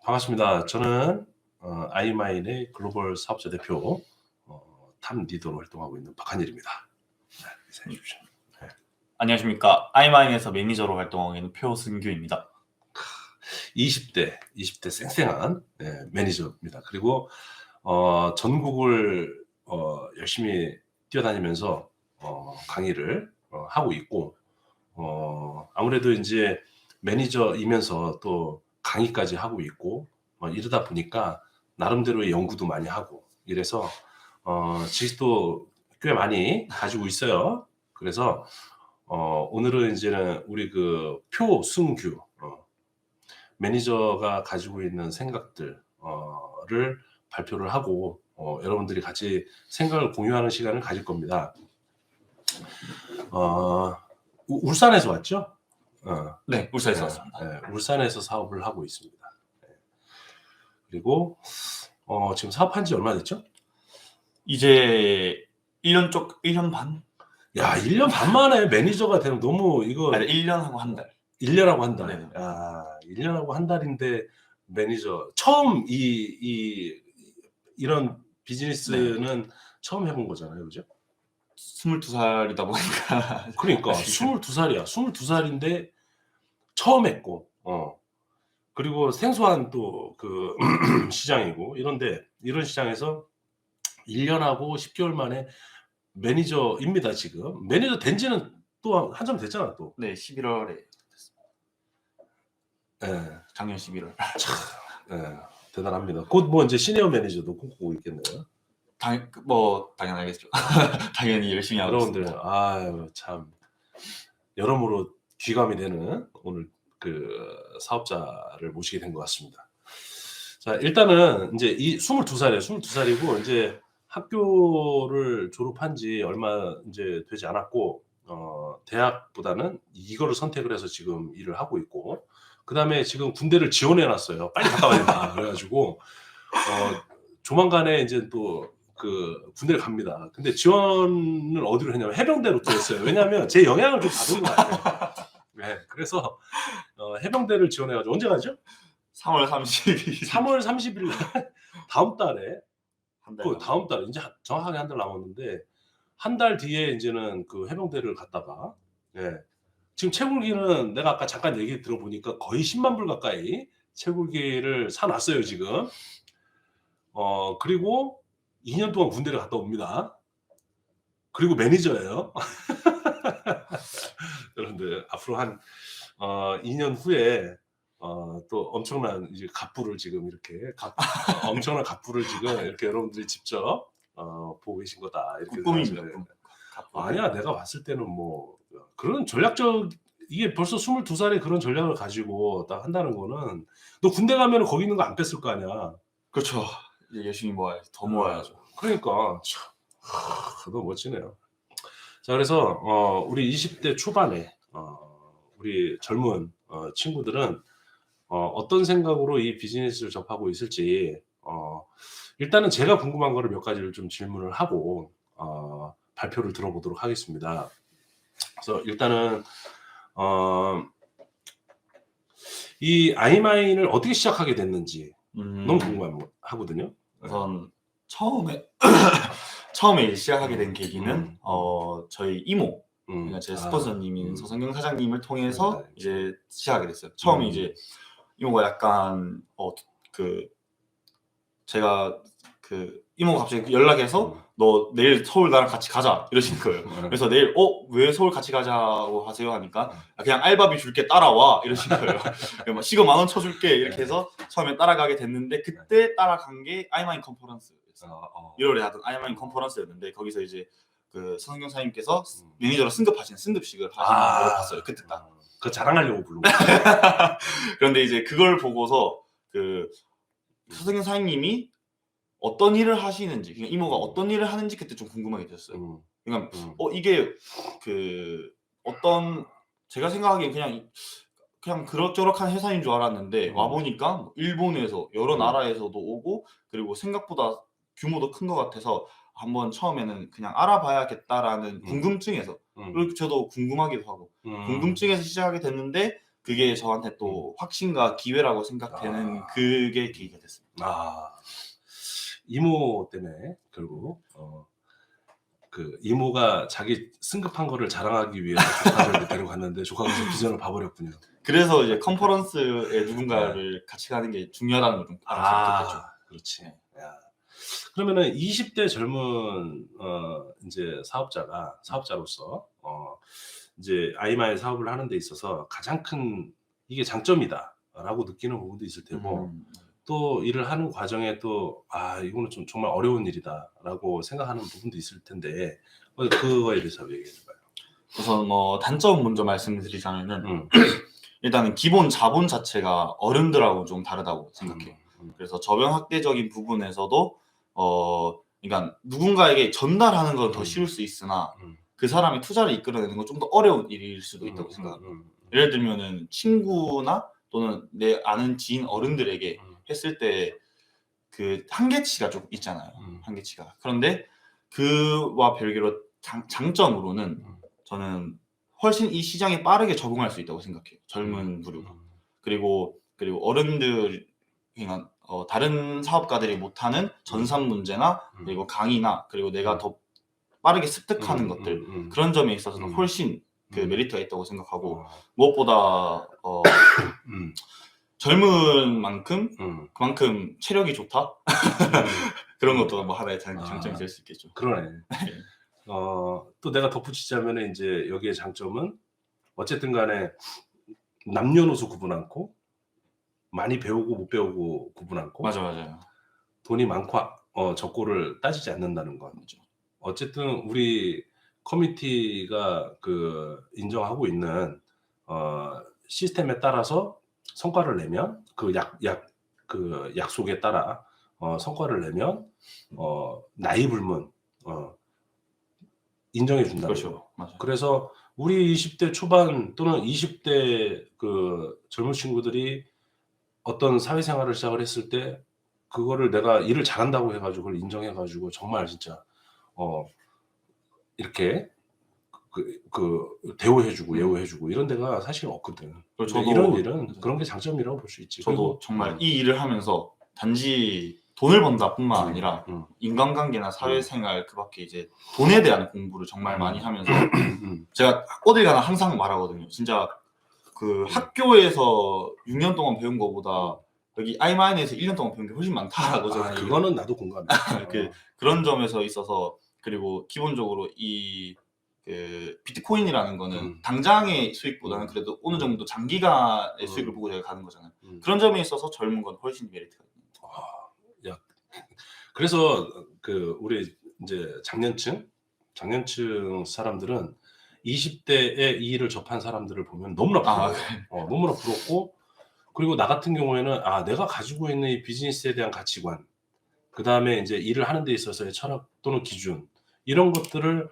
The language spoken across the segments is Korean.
반갑습니다. 저는 아이마인의 글로벌 사업자 대표 탑 리더로 활동하고 있는 박한일입니다. 네, 인사해 주십시오. 네. 안녕하십니까. 아이마인에서 매니저로 활동하고 있는 표승규입니다. 20대 쌩쌩한 매니저입니다. 그리고 전국을 열심히 뛰어다니면서 강의를 하고 있고 아무래도 이제 매니저이면서 또 강의까지 하고 있고 이러다 보니까 나름대로의 연구도 많이 하고 이래서 지식도 꽤 많이 가지고 있어요. 그래서 오늘은 이제는 우리 그 표승규 매니저가 가지고 있는 생각들을 발표를 하고 여러분들이 같이 생각을 공유하는 시간을 가질 겁니다. 울산에서 왔죠? 네, 울산에서 왔습니다. 네, 울산에서 사업을 하고 있습니다. 네. 그리고 지금 사업한 지 얼마 됐죠? 이제 1년 반? 야, 1년 반 만에 매니저가 되면 너무 이거 아니, 1년하고 한 달. 1년하고 한 달. 네. 야, 1년하고 한 달인데 매니저 처음 이런 비즈니스는 처음 해본 거잖아요, 그죠? 22살이다 보니까. 그러니까 22살이야. 22살인데 처음 했고, 그리고 생소한 또 그 시장이고 이런데 이런 시장에서 1년하고 10개월 만에 매니저입니다, 지금. 매니저 된 지는 또 한참 됐잖아, 또. 네, 11월에 됐습니다. 예. 작년 11월. 예. 대단합니다. 곧 뭐 이제 시니어 매니저도 꿈꾸고 있겠네요. 당연하겠죠. 당연히 열심히 하고 여러분들, 있습니다. 아유, 참. 여러모로 귀감이 되는 오늘 그 사업자를 모시게 된 것 같습니다. 자, 일단은 이제 22살이에요. 22살이고 이제 학교를 졸업한 지 얼마 이제 되지 않았고 대학보다는 이거를 선택을 해서 지금 일을 하고 있고 그다음에 지금 군대를 지원해 놨어요. 빨리 갔다 와야 된다. 그래가지고 조만간에 이제 또 그 군대를 갑니다. 근데 지원을 어디로 했냐면 해병대로 또 했어요. 왜냐하면 제 영향을 좀 받은 것 같아요. 네, 그래서 해병대를 지원해가지고 언제 가죠? 3월 30일. 3월 30일 날 다음 달에 한 달. 그 다음 달 이제 정확하게 한 달 남았는데 한 달 뒤에 이제는 그 해병대를 갔다가 지금 채굴기는 내가 아까 잠깐 얘기 들어보니까 거의 10만 불 가까이 채굴기를 사놨어요 지금. 그리고 2년 동안 군대를 갔다 옵니다. 그리고 매니저예요. 여러분들 앞으로 한 2년 후에 또 엄청난 이제 갑부를 지금 이렇게 엄청난 갑부를 지금 이렇게 여러분들이 직접 보고 계신 거다 이렇게 꿈입니다. 아니야, 내가 봤을 때는 뭐 그런 전략적 이게 벌써 22살에 그런 전략을 가지고 딱 한다는 거는 너 군대 가면 거기 있는 거 안 뺐을 거 아니야. 그렇죠. 이제 열심히 모아야지. 더 모아야죠. 그러니까 참 너무 멋지네요. 자, 그래서 우리 20대 초반에 우리 젊은 친구들은 어떤 생각으로 이 비즈니스를 접하고 있을지 일단은 제가 궁금한 거를 몇 가지를 좀 질문을 하고 발표를 들어보도록 하겠습니다. 그래서 일단은 이 아이마인을 어떻게 시작하게 됐는지 너무 궁금하거든요. 우선 처음에 시작하게 된 계기는 저희 이모, 그러니까 제 스폰서님인 서성경 사장님을 통해서 이제 시작하게 됐어요. 처음에 이제 이모가 약간 제가 이모가 갑자기 연락해서 너 내일 서울 나랑 같이 가자 이러신 거예요. 그래서 내일 왜 서울 같이 가자고 하세요 하니까 그냥 알바비 줄게 따라와 이러신 거예요. 막 시급 10,000원 쳐줄게 이렇게 해서 처음에 따라가게 됐는데 그때 따라간 게 아이마인 컨퍼런스였어요. 1월에 하던 아이마인 컨퍼런스였는데 거기서 이제 그 서성경 사장님께서 매니저로 승급식을 하시는 걸 봤어요. 그때 딱. 그 자랑하려고 부른 거예요. 그런데 이제 그걸 보고서 그 서성경 사장님이 어떤 일을 하시는지, 그러니까 이모가 어떤 일을 하는지 그때 좀 궁금하게 됐어요. 그러니까 이게 제가 생각하기엔 그냥 그럭저럭한 회사인 줄 알았는데 와 보니까 일본에서 여러 나라에서도 오고 그리고 생각보다 규모도 큰 것 같아서 한번 처음에는 그냥 알아봐야겠다라는 궁금증에서 그리고 저도 궁금하기도 하고 궁금증에서 시작하게 됐는데 그게 저한테 또 확신과 기회라고 생각되는 그게 계기가 됐습니다. 이모 때문에 결국 그 이모가 자기 승급한 거를 자랑하기 위해서 조카를 데려갔는데 조카가 비전을 봐버렸군요. 그래서 이제 컨퍼런스에 누군가를 같이 가는 게 중요하다는 걸 좀 알았었겠죠. 그렇지. 야. 그러면은 20대 젊은 이제 사업자로서 이제 아이마의 사업을 하는 데 있어서 가장 큰 이게 장점이다라고 느끼는 부분도 있을 테고 또 일을 하는 과정에 또 이거는 좀 정말 어려운 일이다라고 생각하는 부분도 있을 텐데 그거에 대해서 얘기해봐요. 우선 뭐 단점 먼저 말씀드리자면은 일단은 기본 자본 자체가 어른들하고 좀 다르다고 생각해요. 그래서 저변 확대적인 부분에서도 그러니까 누군가에게 전달하는 건 더 쉬울 수 있으나 그 사람이 투자를 이끌어내는 건 좀 더 어려운 일일 수도 있다고 생각합니다. 예를 들면은 친구나 또는 내 아는 지인 어른들에게 했을 때 그 한계치가 좀 있잖아요. 한계치가. 그런데 그와 별개로 장점으로는 저는 훨씬 이 시장에 빠르게 적응할 수 있다고 생각해요. 젊은 부류가. 그리고 어른들 그러니까 다른 사업가들이 못하는 전산 문제나 그리고 강의나 그리고 내가 더 빠르게 습득하는 것들 그런 점에 있어서는 훨씬 그 메리트가 있다고 생각하고 무엇보다 젊은 만큼 그만큼 체력이 좋다 그런 것도 뭐 하나의 장점이 될 수 있겠죠. 그러네. 또 내가 덧붙이자면 이제 여기의 장점은 어쨌든 간에 남녀노소 구분 않고 많이 배우고 못 배우고 구분 않고 맞아요. 돈이 많고 적고를 따지지 않는다는 건 거죠. 어쨌든 우리 커뮤니티가 그 인정하고 있는 시스템에 따라서 성과를 내면 그 약속에 따라 성과를 내면 나이 불문 인정해 준다는 그렇죠. 거. 맞아요. 그래서 우리 20대 초반 또는 20대 그 젊은 친구들이 어떤 사회생활을 시작을 했을 때 그거를 내가 일을 잘한다고 해가지고 그걸 인정해가지고 정말 진짜 이렇게 대우해주고 예우해주고 이런 데가 사실 없거든. 저도 이런 일은 그런 게 장점이라고 볼 수 있지. 저도 정말 이 일을 하면서 단지 돈을 번다뿐만 아니라 인간관계나 사회생활 그밖에 이제 돈에 대한 공부를 정말 많이 하면서 제가 어딜 가나 항상 말하거든요. 진짜 그 학교에서 6년 동안 배운 거보다 여기 아이마인에서 1년 동안 배운 게 훨씬 많다라고 저는 그거는 나도 공감해. 그런 점에서 있어서 그리고 기본적으로 이 그 비트코인이라는 거는 당장의 수익보다는 그래도 어느 정도 장기간의 수익을 보고 제가 가는 거잖아요. 그런 점에 있어서 젊은 건 훨씬 메리트가 있는. 야, 그래서 그 우리 이제 장년층 사람들은 20대에 이 일을 접한 사람들을 보면 너무나 부러워. 너무나 부럽고 그리고 나 같은 경우에는 내가 가지고 있는 이 비즈니스에 대한 가치관, 그 다음에 이제 일을 하는 데 있어서의 철학 또는 기준 이런 것들을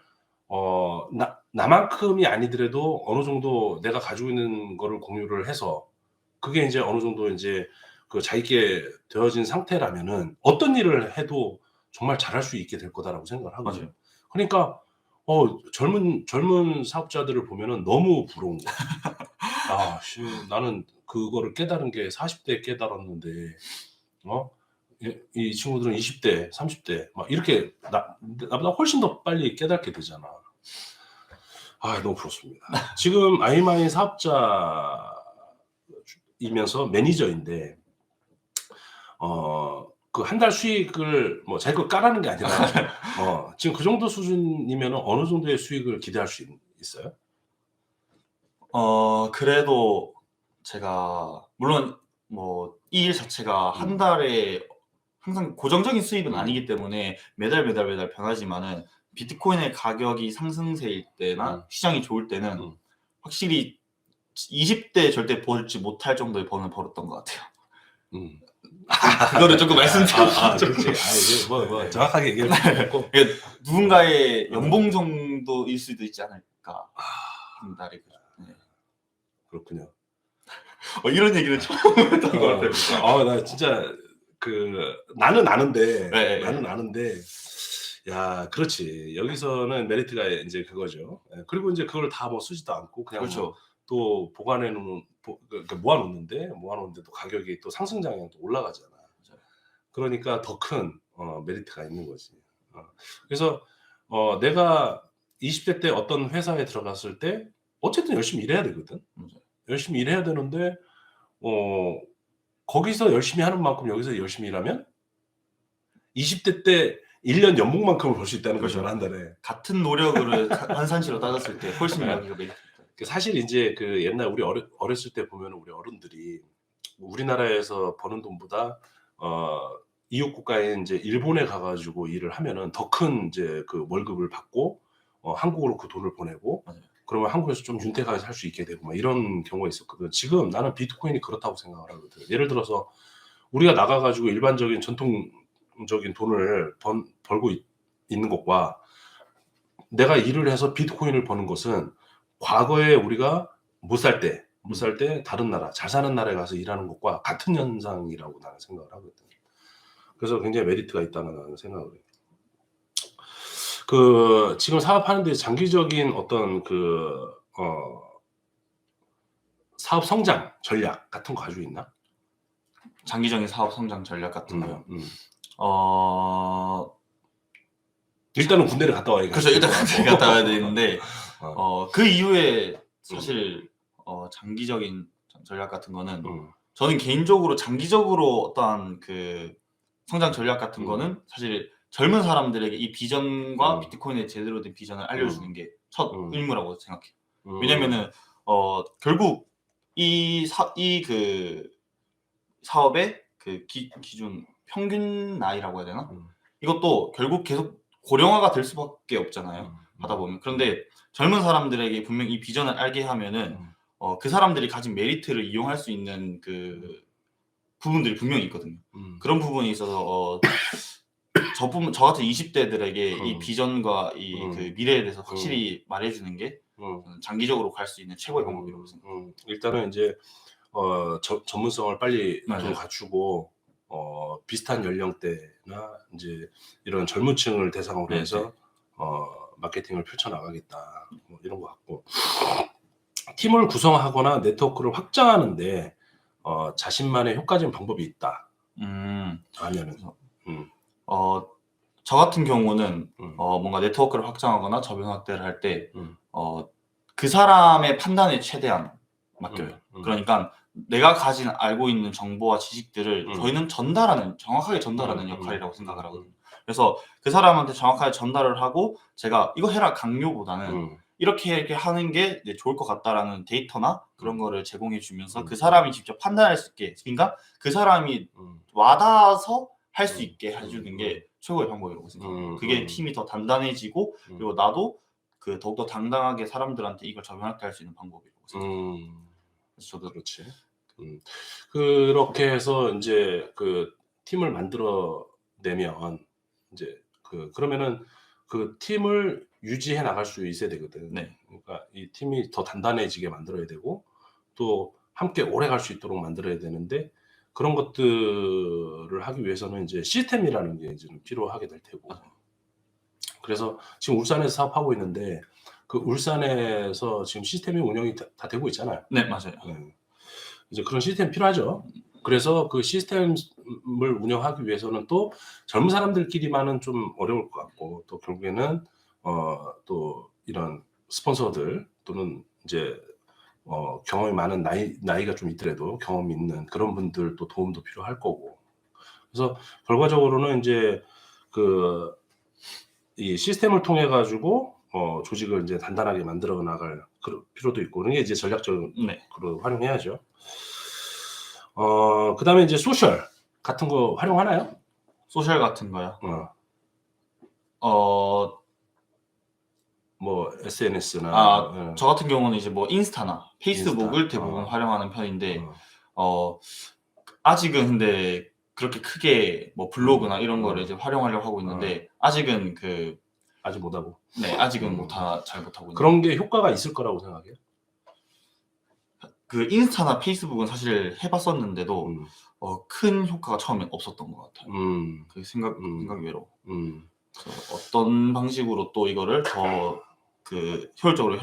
나만큼이 아니더라도 어느 정도 내가 가지고 있는 거를 공유를 해서 그게 이제 어느 정도 이제 그 자기께 되어진 상태라면은 어떤 일을 해도 정말 잘할 수 있게 될 거다라고 생각을 하거든요. 맞아요. 그러니까 젊은 사업자들을 보면은 너무 부러운 거야. 나는 그거를 깨달은 게 40대에 깨달았는데 이 친구들은 20대, 30대 막 이렇게 나보다 훨씬 더 빨리 깨닫게 되잖아. 너무 부럽습니다. 지금 아이마이 사업자이면서 매니저인데 그 한 달 수익을 뭐 자기 거 까라는 게 아니라 지금 그 정도 수준이면 어느 정도의 수익을 기대할 수 있어요? 그래도 제가 물론 뭐 이 일 자체가 한 달에 항상 고정적인 수입은 아니기 때문에 매달 변하지만은 비트코인의 가격이 상승세일 때나 시장이 좋을 때는 확실히 20대 절대 벌지 못할 정도의 번을 벌었던 것 같아요. 그거를 조금 말씀드리고 그렇지. 이게 뭐 정확하게 얘기할 수 없고 누군가의 연봉 정도일 수도 있지 않을까 한 달에. 그렇군요. 이런 얘기는 처음 했던 것 같아요. 나 진짜 나는 아는데 나는 아는데 그렇지. 여기서는 메리트가 이제 그거죠. 그리고 이제 그걸 다 뭐 쓰지도 않고 그냥 그렇죠. 또 보관해 놓은 그러니까 모아놓는데 또 가격이 또 상승장에 또 올라가잖아. 그러니까 더 큰 메리트가 있는 거지. 그래서 내가 20대 때 어떤 회사에 들어갔을 때 어쨌든 열심히 일해야 되거든. 맞아요. 열심히 일해야 되는데 거기서 열심히 하는 만큼 여기서 열심히 일하면 20대 때 1년 연봉만큼을 벌 수 있다는 거죠, 그렇죠. 한 달에. 같은 노력을 환산치로 따졌을 때 훨씬 여기가 메리트 있다. 사실 인제 그 옛날 우리 어렸을 때 보면은 우리 어른들이 우리나라에서 버는 돈보다 이웃 국가인 인제 일본에 가 가지고 일을 하면은 더 큰 인제 그 월급을 받고 한국으로 그 돈을 보내고 맞아요. 그러면 한국에서 좀 윤택하게 살 수 있게 되고 막 이런 경우가 있었거든. 지금 나는 비트코인이 그렇다고 생각을 하거든. 예를 들어서 우리가 나가 가지고 일반적인 전통적인 돈을 벌고 있는 것과 내가 일을 해서 비트코인을 버는 것은 과거에 우리가 못 살 때 다른 나라, 잘 사는 나라에 가서 일하는 것과 같은 현상이라고 나는 생각을 하거든. 그래서 굉장히 메리트가 있다고 나는 생각을 해요. 지금 사업하는 데 장기적인 어떤 사업 성장 전략 같은 거 가지고 있나? 장기적인 사업 성장 전략 같은 거요. 음. 어 일단은 군대를 갔다 와야겠다. 그래서 일단 군대 갔다 와야 되는데 어. 그 이후에 사실 장기적인 전략 같은 거는 저는 개인적으로 장기적으로 어떠한 그 성장 전략 같은 거는 사실 젊은 사람들에게 이 비전과 비트코인의 제대로 된 비전을 알려주는 게 첫 의무라고 생각해요. 왜냐면은 결국 이 그 사업의 그 기준 평균 나이라고 해야 되나? 이것도 결국 계속 고령화가 될 수밖에 없잖아요. 하다 보면. 그런데 젊은 사람들에게 분명 이 비전을 알게 하면은 그 사람들이 가진 메리트를 이용할 수 있는 그 부분들이 분명히 있거든요. 그런 부분이 있어서 저 같은 20대들에게 이 비전과 이 그 미래에 대해서 확실히 말해주는 게 장기적으로 갈 수 있는 최고의 방법이라고 생각해요. 일단은 이제 전문성을 빨리 좀 맞아요. 갖추고 비슷한 연령대나 이제 이런 젊은 층을 대상으로 네네. 해서 마케팅을 펼쳐 나가겠다. 뭐 이런 것 같고. 팀을 구성하거나 네트워크를 확장하는데 자신만의 효과적인 방법이 있다. 하면은 저 같은 경우는 뭔가 네트워크를 확장하거나 저변 확대를 할 때 그 사람의 판단에 최대한 맡겨요. 그러니까 내가 가진 알고 있는 정보와 지식들을 저희는 정확하게 전달하는 역할이라고 생각을 하거든요. 그래서 그 사람한테 정확하게 전달을 하고 제가 이거 해라 강요보다는 이렇게 하는 게 이제 좋을 것 같다라는 데이터나 그런 거를 제공해 주면서 그 사람이 직접 판단할 수 있게, 그러니까 그 사람이 와닿아서 할 수 있게 해주는 게 최고의 방법이라고 생각해요. 그게 팀이 더 단단해지고 그리고 나도 그 더욱더 당당하게 사람들한테 이걸 적용할 수 있는 방법이라고 생각해요. 그래서 저도 그렇지. 그렇게 해서 인제 그 팀을 만들어 내면 인제 그러면은 그 팀을 유지해 나갈 수 있어야 되거든. 네. 그러니까 이 팀이 더 단단해지게 만들어야 되고 또 함께 오래 갈 수 있도록 만들어야 되는데 그런 것들을 하기 위해서는 인제 시스템이라는 게 이제 좀 필요하게 될 테고. 그래서 지금 울산에서 사업하고 있는데 그 울산에서 지금 시스템이 운영이 다 되고 있잖아요. 네, 맞아요. 네. 이제 그런 시스템이 필요하죠. 그래서 그 시스템을 운영하기 위해서는 또 젊은 사람들끼리만은 좀 어려울 것 같고 또 결국에는 또 이런 스폰서들 또는 이제 경험이 많은 나이가 좀 있더라도 경험이 있는 그런 분들 또 도움도 필요할 거고. 그래서 결과적으로는 인제 이 시스템을 통해 가지고 조직을 인제 단단하게 만들어 나갈 그런 필요도 있고 그런 게 이제 전략적으로 활용해야죠. 그다음에 이제 소셜 같은 거 활용하나요? 소셜 같은 거요? 뭐 SNS나 저 같은 경우는 이제 뭐 인스타나 페이스북을 인스타. 대부분 활용하는 편인데 아직은 근데 그렇게 크게 뭐 블로그나 이런 거를 이제 활용하려고 하고 있는데 아직은 아직 못하고. 네, 아직은 잘 못하고 있는. 그런 게 효과가 있을 거라고 생각해요? 그 인스타나 페이스북은 사실 해봤었는데도 큰 효과가 처음엔 없었던 것 같아요. 그 생각 외로. 그래서 어떤 방식으로 또 이거를 더 효율적으로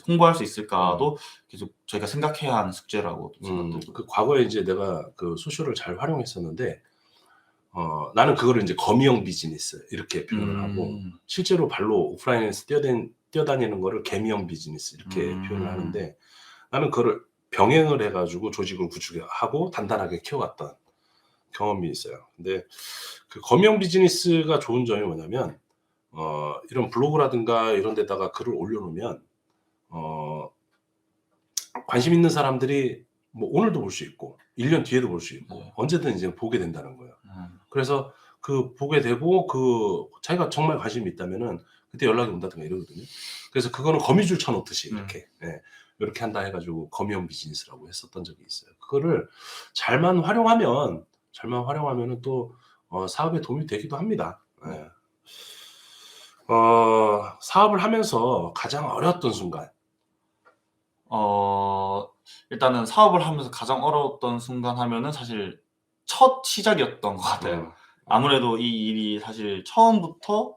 홍보할 수 있을까도 계속 저희가 생각해야 하는 숙제라고 생각들고. 그 과거에 이제 내가 그 소셜을 잘 활용했었는데 나는 그거를 이제 거미형 비즈니스 이렇게 표현을 하고 실제로 발로 오프라인에서 뛰어다니는 거를 개미형 비즈니스 이렇게 표현을 하는데 나는 그거를 병행을 해가지고 조직을 구축하고 단단하게 키워갔던 경험이 있어요. 근데 그 거미형 비즈니스가 좋은 점이 뭐냐면 이런 블로그라든가 이런 데다가 글을 올려놓으면 관심 있는 사람들이 뭐 오늘도 볼 수 있고 1년 뒤에도 볼 수 있고 네. 언제든 이제 보게 된다는 거예요. 그래서 그 보게 되고 그 자기가 정말 관심이 있다면은 그때 연락이 온다든가 이러거든요. 그래서 그거는 거미줄 쳐놓듯이 이렇게 이렇게 한다 해가지고 거미형 비즈니스라고 했었던 적이 있어요. 그거를 잘만 활용하면은 또 사업에 도움이 되기도 합니다. 예. 사업을 하면서 가장 어려웠던 순간. 일단은 사업을 하면서 가장 어려웠던 순간 하면은 사실 첫 시작이었던 것 같아요. 아무래도 이 일이 사실 처음부터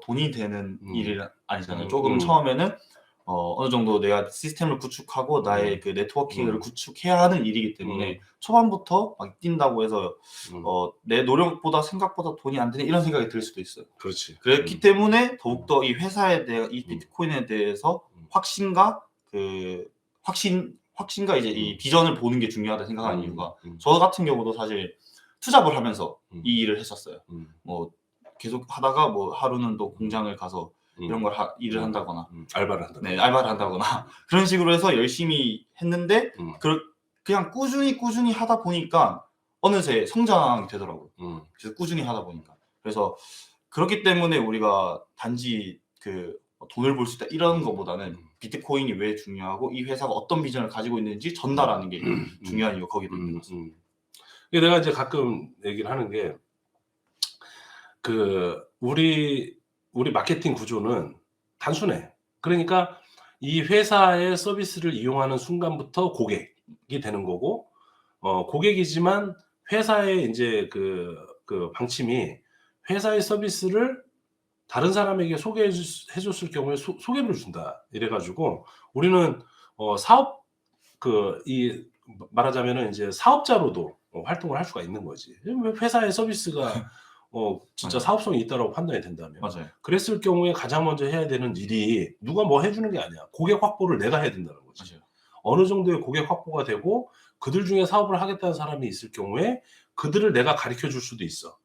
돈이 되는 일이 아니잖아요. 조금 처음에는 어느 정도 내가 시스템을 구축하고 나의 그 네트워킹을 구축해야 하는 일이기 때문에 초반부터 막 뛴다고 해서 내 노력보다 생각보다 돈이 안 되는 이런 생각이 들 수도 있어요. 그렇지. 그랬기 때문에 더욱더 이 회사에 대해 이 비트코인에 대해서 확신과 이제 이 비전을 보는 게 중요하다 생각하는 이유가 저 같은 경우도 사실 투잡을 하면서 이 일을 했었어요. 뭐 계속 하다가 뭐 하루는 또 공장을 가서 이런 걸 일을 한다거나 알바를 한다거나 네, 알바를 한다거나 그런 식으로 해서 열심히 했는데 그냥 꾸준히 하다 보니까 어느새 성장이 되더라고요. 그래서 꾸준히 하다 보니까. 그래서 그렇기 때문에 우리가 단지 그 돈을 벌 수 있다 이런 거보다는 비트코인이 왜 중요하고 이 회사가 어떤 비전을 가지고 있는지 전달하는 게 중요한 이유가 거기에 있는 것 같습니다. 내가 이제 가끔 얘기를 하는 게 그 우리 마케팅 구조는 단순해. 그러니까 이 회사의 서비스를 이용하는 순간부터 고객이 되는 거고 고객이지만 회사의 이제 그 방침이 회사의 서비스를 다른 사람에게 소개해 줬을 경우에 소개를 준다. 이래 가지고 우리는 사업 말하자면은 이제 사업자로도 활동을 할 수가 있는 거지. 회사의 서비스가 진짜 맞아요. 사업성이 있다라고 판단이 된다면. 맞아요. 그랬을 경우에 가장 먼저 해야 되는 일이 누가 뭐 해 주는 게 아니야. 고객 확보를 내가 해야 된다는 거지. 맞아요. 어느 정도의 고객 확보가 되고 그들 중에 사업을 하겠다는 사람이 있을 경우에 그들을 내가 가르쳐 줄 수도 있어.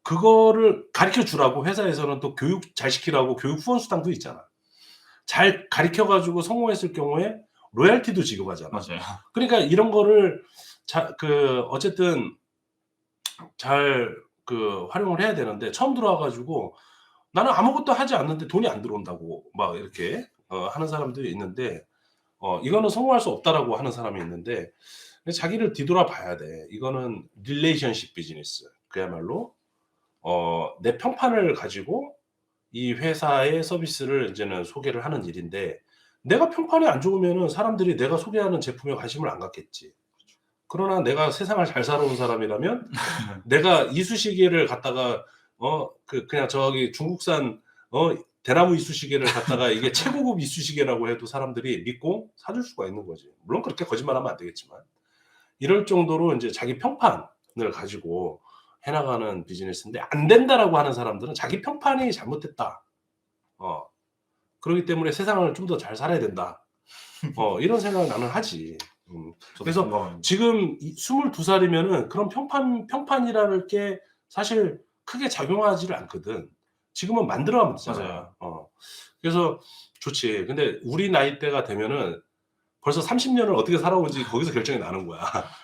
그거를 가르쳐 주라고 회사에서는 또 교육 잘 시키라고 교육 후원 수당도 있잖아. 잘 가르쳐 가지고 성공했을 경우에 로열티도 지급하잖아. 맞아요. 그러니까 이런 거를 어쨌든 잘 활용을 해야 되는데 처음 들어와 가지고 나는 아무것도 하지 않는데 돈이 안 들어온다고 막 이렇게 하는 사람들이 있는데 이거는 성공할 수 없다라고 하는 사람이 있는데 자기를 뒤돌아 봐야 돼. 이거는 릴레이션십 비즈니스. 그야말로 내 평판을 가지고 이 회사의 서비스를 이제는 소개를 하는 일인데 내가 평판이 안 좋으면은 사람들이 내가 소개하는 제품에 관심을 안 갖겠지. 그러나 내가 세상을 잘 살아온 사람이라면 내가 이쑤시개를 갖다가 그냥 저기 중국산 대나무 이쑤시개를 갖다가 이게 최고급 이쑤시개라고 해도 사람들이 믿고 사줄 수가 있는 거지. 물론 그렇게 거짓말하면 안 되겠지만 이럴 정도로 이제 자기 평판을 가지고 해나가는 비즈니스인데 안 된다라고 하는 사람들은 자기 평판이 잘못됐다. 그렇기 때문에 세상을 좀 더 잘 살아야 된다. 이런 생각을 나는 하지. 그래서 공감합니다. 지금 22살이면은 그런 평판이라는 게 사실 크게 작용하지를 않거든. 지금은 만들어가면 되잖아. 그래서 좋지. 근데 우리 나이대가 되면은 벌써 30년을 어떻게 살아온지 거기서 결정이 나는 거야.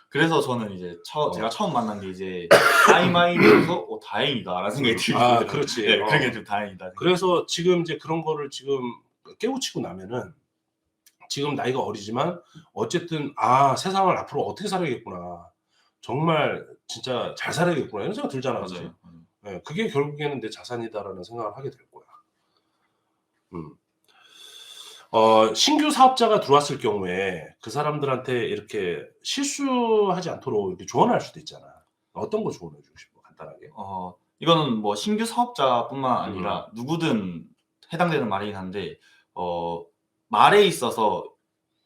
그래서 저는 이제 제가 처음 만난 게 이제 아이마이면서 다행이다라는 생각이 들거든요. 그렇지. 네, 그런 게 좀 다행이다. 그래서 지금 이제 그런 거를 지금 깨우치고 나면은 지금 나이가 어리지만 어쨌든 세상을 앞으로 어떻게 살아야겠구나. 정말 진짜 잘 살아야겠구나. 이런 생각 들잖아. 그치? 맞아요. 예, 그게 결국에는 내 자산이다라는 생각을 하게 될 거야. 신규 사업자가 들어왔을 경우에 그 사람들한테 이렇게 실수하지 않도록 이렇게 조언할 수도 있잖아. 어떤 거 조언해 주고 싶어? 간단하게. 이거는 뭐 신규 사업자뿐만 아니라 누구든 해당되는 말이긴 한데 말에 있어서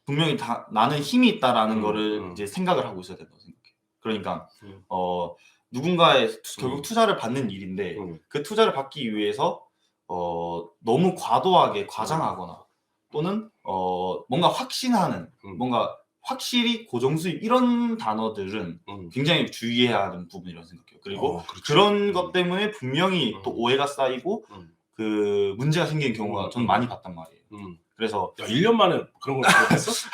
분명히 나는 힘이 있다라는 거를 이제 생각을 하고 있어야 된다고 생각해요. 그러니까 누군가의 결국 투자를 받는 일인데 그 투자를 받기 위해서 너무 과도하게 과장하거나 또는 뭔가 확신하는 뭔가 확실히 고정수익 이런 단어들은 굉장히 주의해야 하는 부분이라고 생각해요. 그리고 그런 것 때문에 분명히 또 오해가 쌓이고 그 문제가 생기는 경우가 저는 많이 봤단 말이에요. 그래서 야, 1년 만에 그런 걸 기억했어?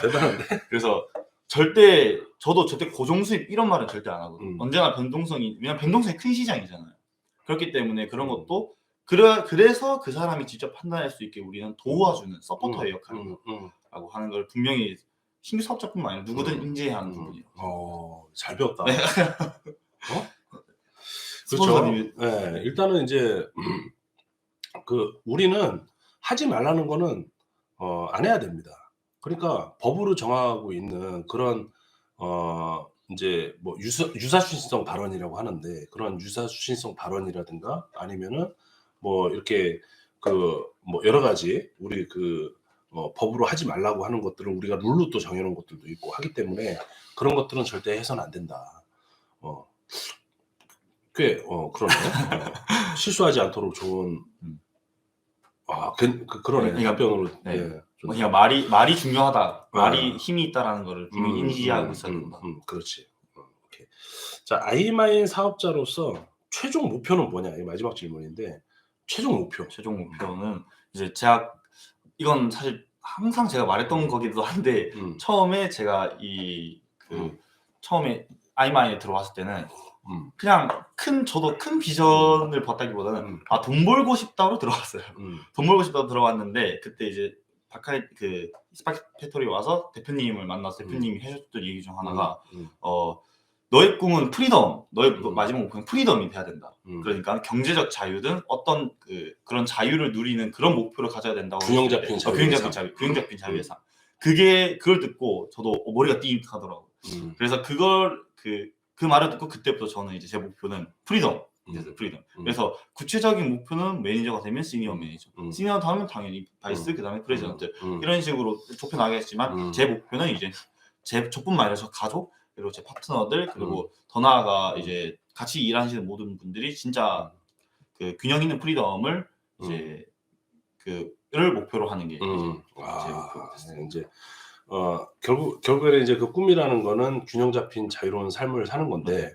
대단한데? 그래서 저도 절대 고정수익 이런 말은 절대 안 하거든요. 언제나 변동성이, 왜냐면 변동성이 큰 시장이잖아요. 그렇기 때문에 그런 것도 그래서 그 사람이 직접 판단할 수 있게 우리는 도와주는 서포터의 역할이라고 하는 걸 분명히 신규 사업자뿐만 아니라 누구든 인지해야 하는 부분이에요. 잘 배웠다. 네. 그렇죠. 네, 일단은 이제 우리는 하지 말라는 거는 안 해야 됩니다. 그러니까 법으로 정하고 있는 그런 이제 뭐 유사추신성 발언이라고 하는데 그런 유사추신성 발언이라든가 아니면은 뭐 이렇게 뭐 여러 가지 우리 법으로 하지 말라고 하는 것들은 우리가 룰로 또 정해놓은 것들도 있고 하기 때문에 그런 것들은 절대 해서는 안 된다. 꽤 그러네. 실수하지 않도록 좋은 그러네. 그러니까, 답변으로. 네. 네, 그냥 말이 중요하다. 말이 힘이 있다라는 거를 분명히 인지하고 있어야 된다. 그렇지. 오케이. 자, 아이마인 사업자로서 최종 목표는 뭐냐? 이 마지막 질문인데 최종 목표는 이제 이건 사실 항상 제가 말했던 거기도 한데 처음에 제가 처음에 아이마인에 들어왔을 때는 그냥 저도 큰 비전을 봤다기보다는 돈 벌고 싶다로 들어왔어요. 돈 벌고 싶다로 들어왔는데 그때 이제 스파크 팩토리 와서 대표님을 만나서 대표님이 해줬던 얘기 중 하나가 너의 꿈은 프리덤, 너의 마지막 목표는 프리덤이 돼야 된다. 그러니까 경제적 자유든 어떤 그런 자유를 누리는 그런 목표를 가져야 된다고. 균형 잡힌 자유의 삶. 그걸 듣고 저도 머리가 띵하더라고요. 그래서 그 말을 듣고 그때부터 저는 이제 제 목표는 프리덤. 그래서 구체적인 목표는 매니저가 되면 시니어 매니저. 시니어 다음은 당연히 바이스, 그다음에 프레지던트. 이런 식으로 좁혀 나가겠지만 제 목표는 이제 저뿐만 아니라 저 가족 그리고 제 파트너들 그리고 더 나아가 이제 같이 일하시는 모든 분들이 진짜 균형 있는 프리덤을 이제 를 목표로 하는 게 제 목표가 됐어요. 이제 결국에는 이제 그 꿈이라는 거는 균형 잡힌 자유로운 삶을 사는 건데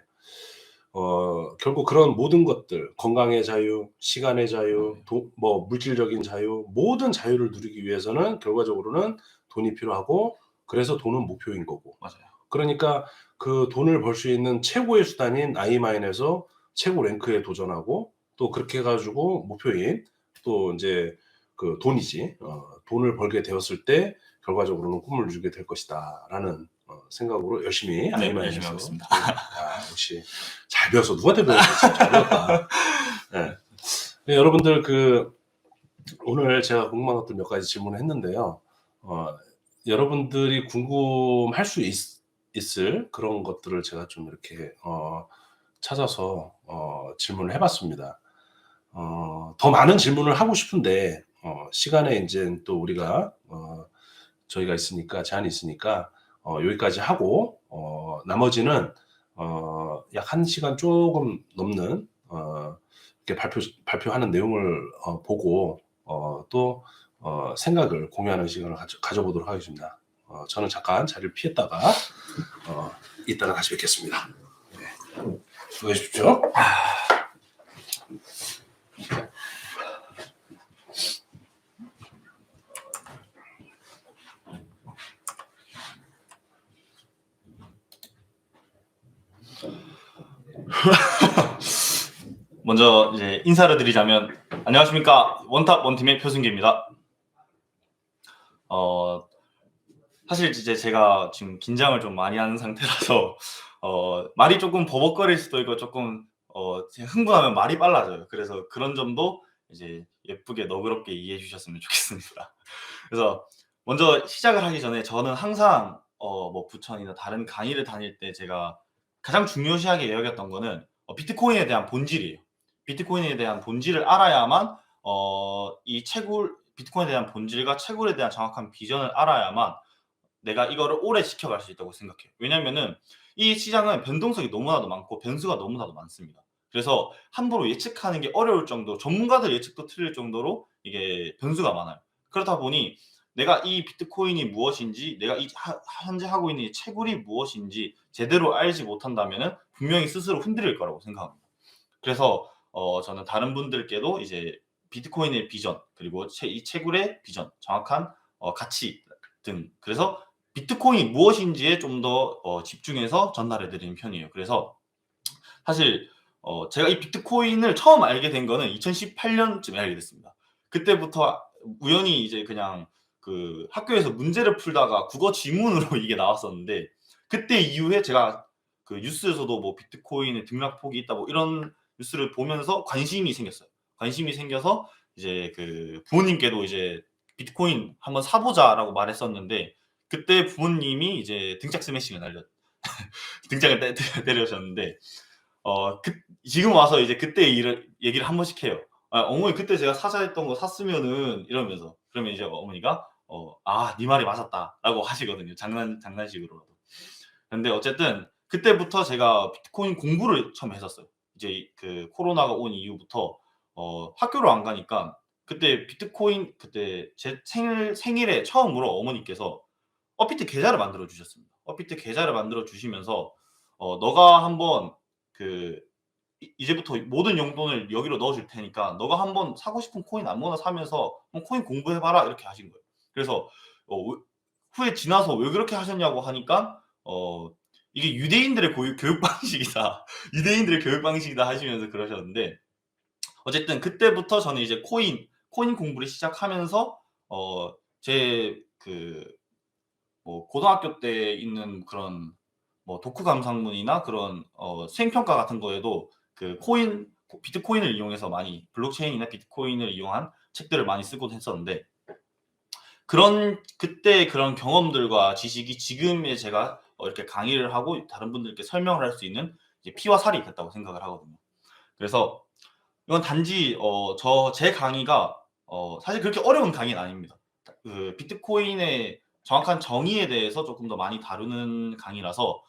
결국 그런 모든 것들 건강의 자유, 시간의 자유, 뭐 물질적인 자유 모든 자유를 누리기 위해서는 결과적으로는 돈이 필요하고 그래서 돈은 목표인 거고. 맞아요. 그러니까 그 돈을 벌 수 있는 최고의 수단인 아이마인에서 최고 랭크에 도전하고 또 그렇게 해가지고 목표인 또 이제 돈이지 돈을 벌게 되었을 때 결과적으로는 꿈을 이루게 될 것이다라는 생각으로 열심히 아이마인에서 하고 있습니다. 역시 잘 배웠어. 누구한테 배웠어? 잘 배웠다. 네, 여러분들 오늘 제가 궁금한 것들 몇 가지 질문을 했는데요. 여러분들이 궁금할 수 있을 그런 것들을 제가 좀 이렇게 찾아서 질문을 해봤습니다. 더 많은 질문을 하고 싶은데 시간에 이제 또 우리가 저희가 있으니까 제한이 있으니까 여기까지 하고 나머지는 약 1시간 조금 넘는 이렇게 발표하는 내용을 보고 또 생각을 공유하는 시간을 가져보도록 하겠습니다. 저는 잠깐 자리를 피했다가 이따가 다시 뵙겠습니다. 네. 수고해 주십시오. 먼저 이제 인사를 드리자면 안녕하십니까 원탑 원팀의 표승기입니다. 사실 이제 제가 지금 긴장을 좀 많이 하는 상태라서 말이 조금 버벅거릴 수도 있고 조금 제가 흥분하면 말이 빨라져요. 그래서 그런 점도 이제 예쁘게 너그럽게 이해해 주셨으면 좋겠습니다. 그래서 먼저 시작을 하기 전에 저는 항상 뭐 부천이나 다른 강의를 다닐 때 제가 가장 중요시하게 여겼던 거는 비트코인에 대한 본질이에요. 비트코인에 대한 본질을 알아야만 비트코인에 대한 본질과 채굴에 대한 정확한 비전을 알아야만 내가 이거를 오래 지켜갈 수 있다고 생각해요. 왜냐면은 이 시장은 변동성이 너무나도 많고 변수가 너무나도 많습니다. 그래서 함부로 예측하는 게 어려울 정도, 전문가들 예측도 틀릴 정도로 이게 변수가 많아요. 그렇다 보니 내가 이 비트코인이 무엇인지, 내가 현재 하고 있는 이 채굴이 무엇인지 제대로 알지 못한다면은 분명히 스스로 흔들릴 거라고 생각합니다. 그래서 저는 다른 분들께도 이제 비트코인의 비전, 그리고 이 채굴의 비전, 정확한 가치 등, 그래서 비트코인이 무엇인지에 좀 더 집중해서 전달해 드리는 편이에요. 그래서 사실 제가 이 비트코인을 처음 알게 된 거는 2018년쯤에 알게 됐습니다. 그때부터 우연히 이제 그냥 그 학교에서 문제를 풀다가 국어 지문으로 이게 나왔었는데, 그때 이후에 제가 그 뉴스에서도 뭐 비트코인의 등락폭이 있다 뭐 이런 뉴스를 보면서 관심이 생겼어요. 관심이 생겨서 이제 그 부모님께도 이제 비트코인 한번 사보자라고 말했었는데, 그때 부모님이 이제 등짝 스매싱을 등짝을 때려주셨는데, 지금 와서 이제 그때 얘기를 한 번씩 해요. 어머니 그때 제가 사자 했던 거 샀으면은 이러면서, 그러면 이제 어머니가 네 말이 맞았다라고 하시거든요. 장난식으로라도. 근데 어쨌든 그때부터 제가 비트코인 공부를 처음 했었어요. 이제 그 코로나가 온 이후부터 학교를 안 가니까, 그때 비트코인, 그때 제 생일에 처음으로 어머니께서 업비트 계좌를 만들어 주셨습니다. 업비트 계좌를 만들어 주시면서 너가 한번 그 이제부터 모든 용돈을 여기로 넣어 줄 테니까 너가 한번 사고 싶은 코인 아무거나 사면서 코인 공부해 봐라, 이렇게 하신 거예요. 그래서 후에 지나서 왜 그렇게 하셨냐고 하니까 이게 유대인들의 교육 방식이다. 유대인들의 교육 방식이다 하시면서 그러셨는데, 어쨌든 그때부터 저는 이제 코인 공부를 시작하면서 제 뭐 고등학교 때 있는 그런 뭐 독후 감상문이나 그런 수행평가 같은 거에도 그 비트코인을 이용해서 많이, 블록체인이나 비트코인을 이용한 책들을 많이 쓰곤 했었는데, 그때 그런 경험들과 지식이 지금의 제가 이렇게 강의를 하고 다른 분들께 설명을 할 수 있는 이제 피와 살이 됐다고 생각을 하거든요. 그래서 이건 단지 제 강의가 사실 그렇게 어려운 강의는 아닙니다. 그 비트코인의 정확한 정의에 대해서 조금 더 많이 다루는 강의라서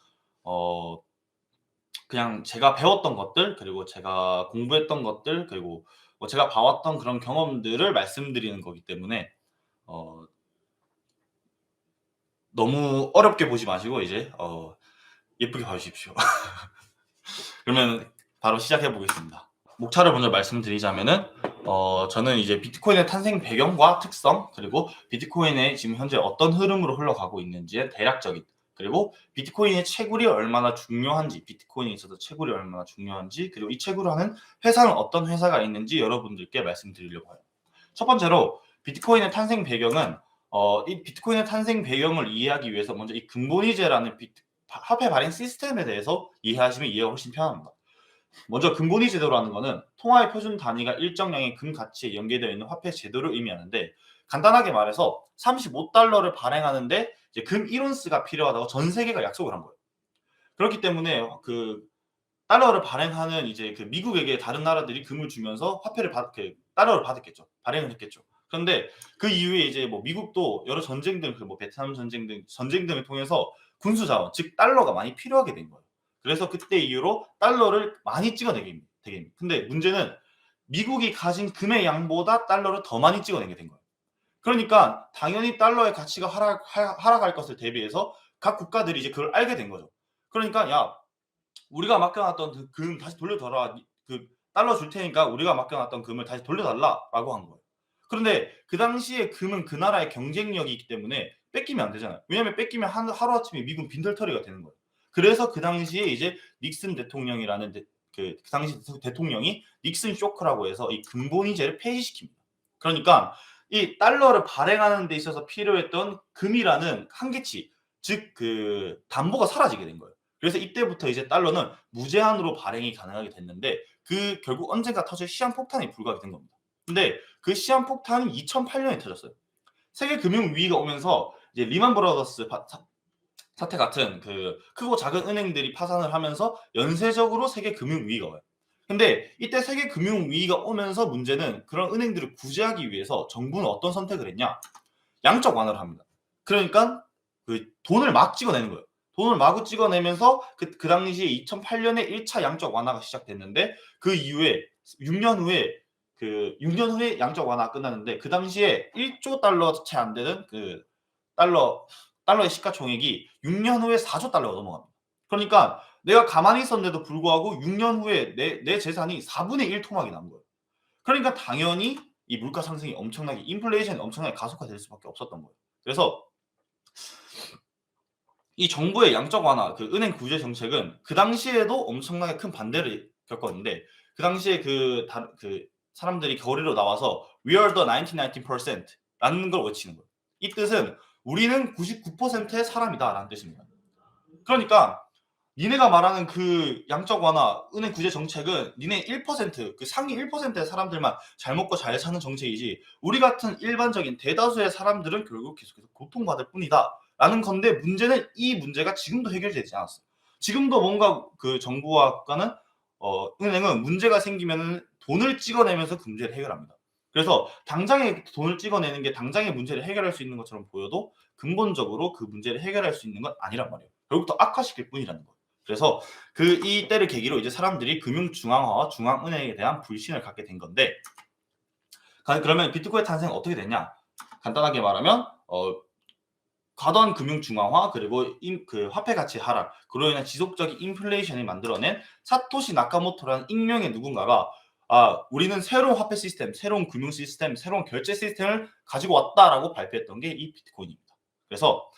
그냥 제가 배웠던 것들, 그리고 제가 공부했던 것들, 그리고 뭐 제가 봐왔던 그런 경험들을 말씀드리는 거기 때문에 너무 어렵게 보지 마시고 이제 예쁘게 봐주십시오. 그러면 바로 시작해 보겠습니다. 목차를 먼저 말씀드리자면은 저는 이제 비트코인의 탄생 배경과 특성, 그리고 비트코인의 지금 현재 어떤 흐름으로 흘러가고 있는지의 대략적인, 그리고 비트코인의 채굴이 얼마나 중요한지, 비트코인에 있어서 채굴이 얼마나 중요한지, 그리고 이 채굴을 하는 회사는 어떤 회사가 있는지 여러분들께 말씀드리려고 해요. 첫 번째로 비트코인의 탄생 배경은 이 비트코인의 탄생 배경을 이해하기 위해서 먼저 이 근본이제라는 화폐 발행 시스템에 대해서 이해하시면 이해가 훨씬 편합니다. 먼저 근본위 제도라는 것은 통화의 표준 단위가 일정량의 금 가치에 연계되어 있는 화폐 제도를 의미하는데, 간단하게 말해서 35달러를 발행하는데 이제 금 1온스가 필요하다고 전 세계가 약속을 한 거예요. 그렇기 때문에 그 달러를 발행하는 이제 그 미국에게 다른 나라들이 금을 주면서 달러를 받았겠죠. 발행을 했겠죠. 그런데 그 이후에 이제 뭐 미국도 여러 전쟁들, 뭐 베트남 전쟁 등을 통해서 군수 자원, 즉 달러가 많이 필요하게 된 거예요. 그래서 그때 이후로 달러를 많이 찍어내게 됩니다. 근데 문제는 미국이 가진 금의 양보다 달러를 더 많이 찍어내게 된 거예요. 그러니까 당연히 달러의 가치가 하락할 것을 대비해서 각 국가들이 이제 그걸 알게 된 거죠. 그러니까 야, 우리가 맡겨놨던 그 금 다시 돌려달라. 그 달러 줄 테니까 우리가 맡겨놨던 금을 다시 돌려달라라고 한 거예요. 그런데 그 당시에 금은 그 나라의 경쟁력이 있기 때문에 뺏기면 안 되잖아요. 왜냐하면 뺏기면 하루아침에 미군 빈털터리가 되는 거예요. 그래서 그 당시에 이제 닉슨 대통령이라는 그 당시 대통령이 닉슨 쇼크라고 해서 이 근본위제를 폐지시킵니다. 그러니까 이 달러를 발행하는 데 있어서 필요했던 금이라는 한계치, 즉 그 담보가 사라지게 된 거예요. 그래서 이때부터 이제 달러는 무제한으로 발행이 가능하게 됐는데, 그 결국 언젠가 터질 시한폭탄이 불가하게 된 겁니다. 근데 그 시한폭탄이 2008년에 터졌어요. 세계 금융 위기가 오면서 이제 리만 브라더스 사태 같은 그 크고 작은 은행들이 파산을 하면서 연쇄적으로 세계 금융 위기가 와요. 근데 이때 세계 금융 위기가 오면서 문제는 그런 은행들을 구제하기 위해서 정부는 어떤 선택을 했냐? 양적 완화를 합니다. 그러니까 그 돈을 막 찍어내는 거예요. 돈을 마구 찍어내면서 그 당시에 2008년에 1차 양적 완화가 시작됐는데 그 이후에 6년 후에 6년 후에 양적 완화가 끝났는데 그 당시에 1조 달러 채 안 되는 그 달러의 시가총액이 6년 후에 4조 달러가 넘어갑니다. 그러니까 내가 가만히 있었는데도 불구하고 6년 후에 내 재산이 4분의 1 토막이 난 거예요. 그러니까 당연히 이 물가 상승이 엄청나게 인플레이션이 엄청나게 가속화될 수밖에 없었던 거예요. 그래서 이 정부의 양적 완화, 그 은행 구제 정책은 그 당시에도 엄청나게 큰 반대를 겪었는데 그 당시에 그 사람들이 거리로 나와서 We are the 19% 라는 걸 외치는 거예요. 이 뜻은 우리는 99%의 사람이다라는 뜻입니다. 그러니까 니네가 말하는 그 양적 완화, 은행 구제 정책은 니네 1%, 그 상위 1%의 사람들만 잘 먹고 잘 사는 정책이지 우리 같은 일반적인 대다수의 사람들은 결국 계속해서 고통받을 뿐이다. 라는 건데 문제는 이 문제가 지금도 해결되지 않았어요. 지금도 뭔가 그 정부와 국가는 은행은 문제가 생기면은 돈을 찍어내면서 그 문제를 해결합니다. 그래서 당장에 돈을 찍어내는 게 당장의 문제를 해결할 수 있는 것처럼 보여도 근본적으로 그 문제를 해결할 수 있는 건 아니란 말이에요. 결국 더 악화시킬 뿐이라는 거예요. 그래서 이 때를 계기로 이제 사람들이 금융 중앙화와 중앙은행에 대한 불신을 갖게 된 건데 그러면 비트코인 탄생은 어떻게 됐냐? 간단하게 말하면 과도한 금융 중앙화 그리고 그 화폐 가치 하락 그로 인한 지속적인 인플레이션이 만들어낸 사토시 나카모토라는 익명의 누군가가 우리는 새로운 화폐 시스템, 새로운 금융 시스템, 새로운 결제 시스템을 가지고 왔다라고 발표했던 게 이 비트코인입니다. 그래서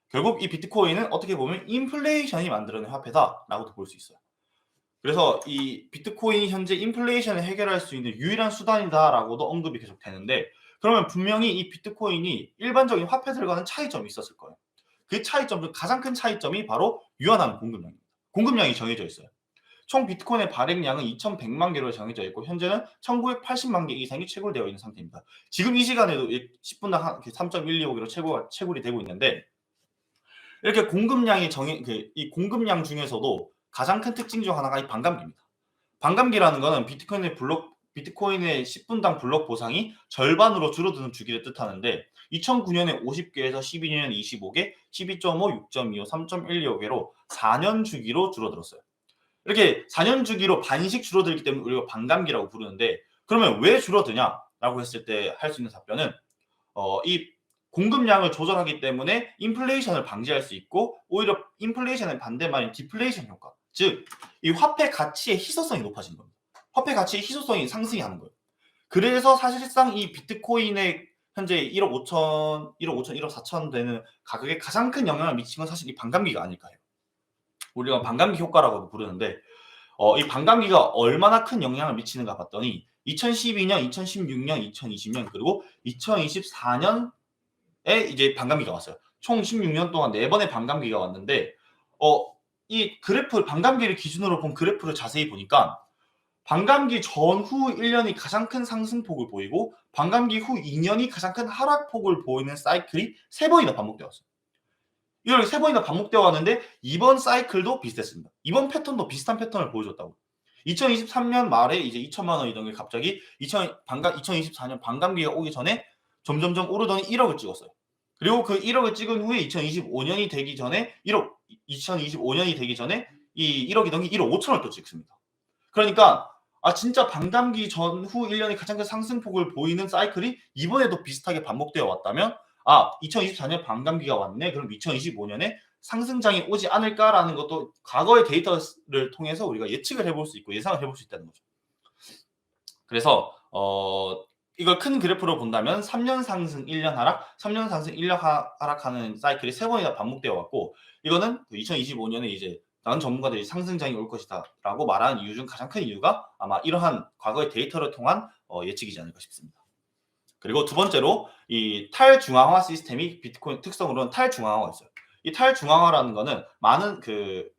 결국 이 비트코인은 어떻게 보면 인플레이션이 만들어낸 화폐다라고도 볼 수 있어요. 그래서 이 비트코인이 현재 인플레이션을 해결할 수 있는 유일한 수단이다라고도 언급이 계속 되는데 그러면 분명히 이 비트코인이 일반적인 화폐들과는 차이점이 있었을 거예요. 그 차이점 중 가장 큰 차이점이 바로 유한한 공급량입니다. 공급량이 정해져 있어요. 총 비트코인의 발행량은 2,100만 개로 정해져 있고 현재는 1,980만 개 이상이 채굴되어 있는 상태입니다. 지금 이 시간에도 10분당 3.125개로 채굴이 되고 있는데 이렇게 공급량이 이 공급량 중에서도 가장 큰 특징 중 하나가 이 반감기입니다. 반감기라는 거는 비트코인의 10분당 블록 보상이 절반으로 줄어드는 주기를 뜻하는데 2009년에 50개에서 12년에 25개, 12.5, 6.25, 3.125개로 4년 주기로 줄어들었어요. 이렇게 4년 주기로 반씩 줄어들기 때문에 우리가 반감기라고 부르는데 그러면 왜 줄어드냐라고 했을 때 할 수 있는 답변은 이 공급량을 조절하기 때문에 인플레이션을 방지할 수 있고 오히려 인플레이션의 반대말인 디플레이션 효과 즉 이 화폐 가치의 희소성이 높아지는 겁니다. 화폐 가치의 희소성이 상승이 하는 거예요. 그래서 사실상 이 비트코인의 현재 1억 5천, 1억 4천 되는 가격에 가장 큰 영향을 미친 건 사실 이 반감기가 아닐까 해요. 우리가 반감기 효과라고 부르는데 이 반감기가 얼마나 큰 영향을 미치는가 봤더니 2012년, 2016년, 2020년 그리고 2024년에 이제 반감기가 왔어요. 총 16년 동안 4번의 반감기가 왔는데 이 그래프 반감기를 기준으로 본 그래프를 자세히 보니까 반감기 전후 1년이 가장 큰 상승폭을 보이고 반감기 후 2년이 가장 큰 하락폭을 보이는 사이클이 3번이나 반복되어 왔어요. 이걸 3번이나 반복되어 왔는데 이번 사이클도 비슷했습니다. 이번 패턴도 비슷한 패턴을 보여줬다고. 2023년 말에 이제 2천만 원이던 게 갑자기 2024년 반감기가 오기 전에 점점점 오르더니 1억을 찍었어요. 그리고 그 1억을 찍은 후에 2025년이 되기 전에 이 1억이던 게 1억 5천을 또 찍습니다. 그러니까 진짜 반감기 전후 1년이 가장 큰 상승폭을 보이는 사이클이 이번에도 비슷하게 반복되어 왔다면 2024년 반감기가 왔네. 그럼 2025년에 상승장이 오지 않을까라는 것도 과거의 데이터를 통해서 우리가 예측을 해볼 수 있고 예상을 해볼 수 있다는 거죠. 그래서 이걸 큰 그래프로 본다면 3년 상승 1년 하락, 3년 상승 1년 하락하는 사이클이 3번이나 반복되어 왔고 이거는 2025년에 이제 다른 전문가들이 상승장이 올 것이다라고 말하는 이유 중 가장 큰 이유가 아마 이러한 과거의 데이터를 통한 예측이지 않을까 싶습니다. 그리고 두 번째로 이 탈중앙화 시스템이 비트코인 특성으로는 탈중앙화가 있어요. 이 탈중앙화라는 거는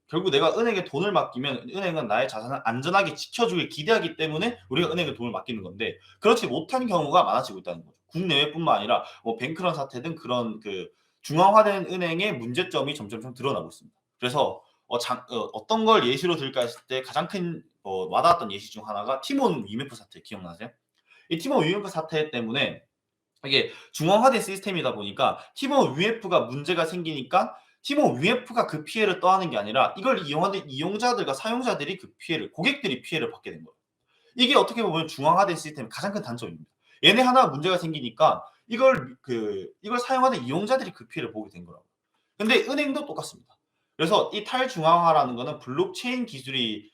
결국 내가 은행에 돈을 맡기면 은행은 나의 자산을 안전하게 지켜주길 기대하기 때문에 우리가 은행에 돈을 맡기는 건데 그렇지 못한 경우가 많아지고 있다는 거죠. 국내외뿐만 아니라 뱅크런 사태 등 그런 중앙화된 은행의 문제점이 점점 드러나고 있습니다. 그래서 어떤 걸 예시로 들까 했을 때 가장 큰 와닿았던 예시 중 하나가 티몬 위메프 사태 기억나세요? 이 티몬 위메프 사태 때문에 이게 중앙화된 시스템이다 보니까 티몬 위메프가 문제가 생기니까 티몬 위메프가 그 피해를 떠안는 게 아니라 이걸 이용하는 이용자들과 사용자들이 그 피해를 고객들이 피해를 받게 된 거예요. 이게 어떻게 보면 중앙화된 시스템의 가장 큰 단점입니다. 얘네 하나 문제가 생기니까 이걸 사용하는 이용자들이 그 피해를 보게 된 거라고. 근데 은행도 똑같습니다. 그래서 이 탈중앙화라는 거는 블록체인 기술이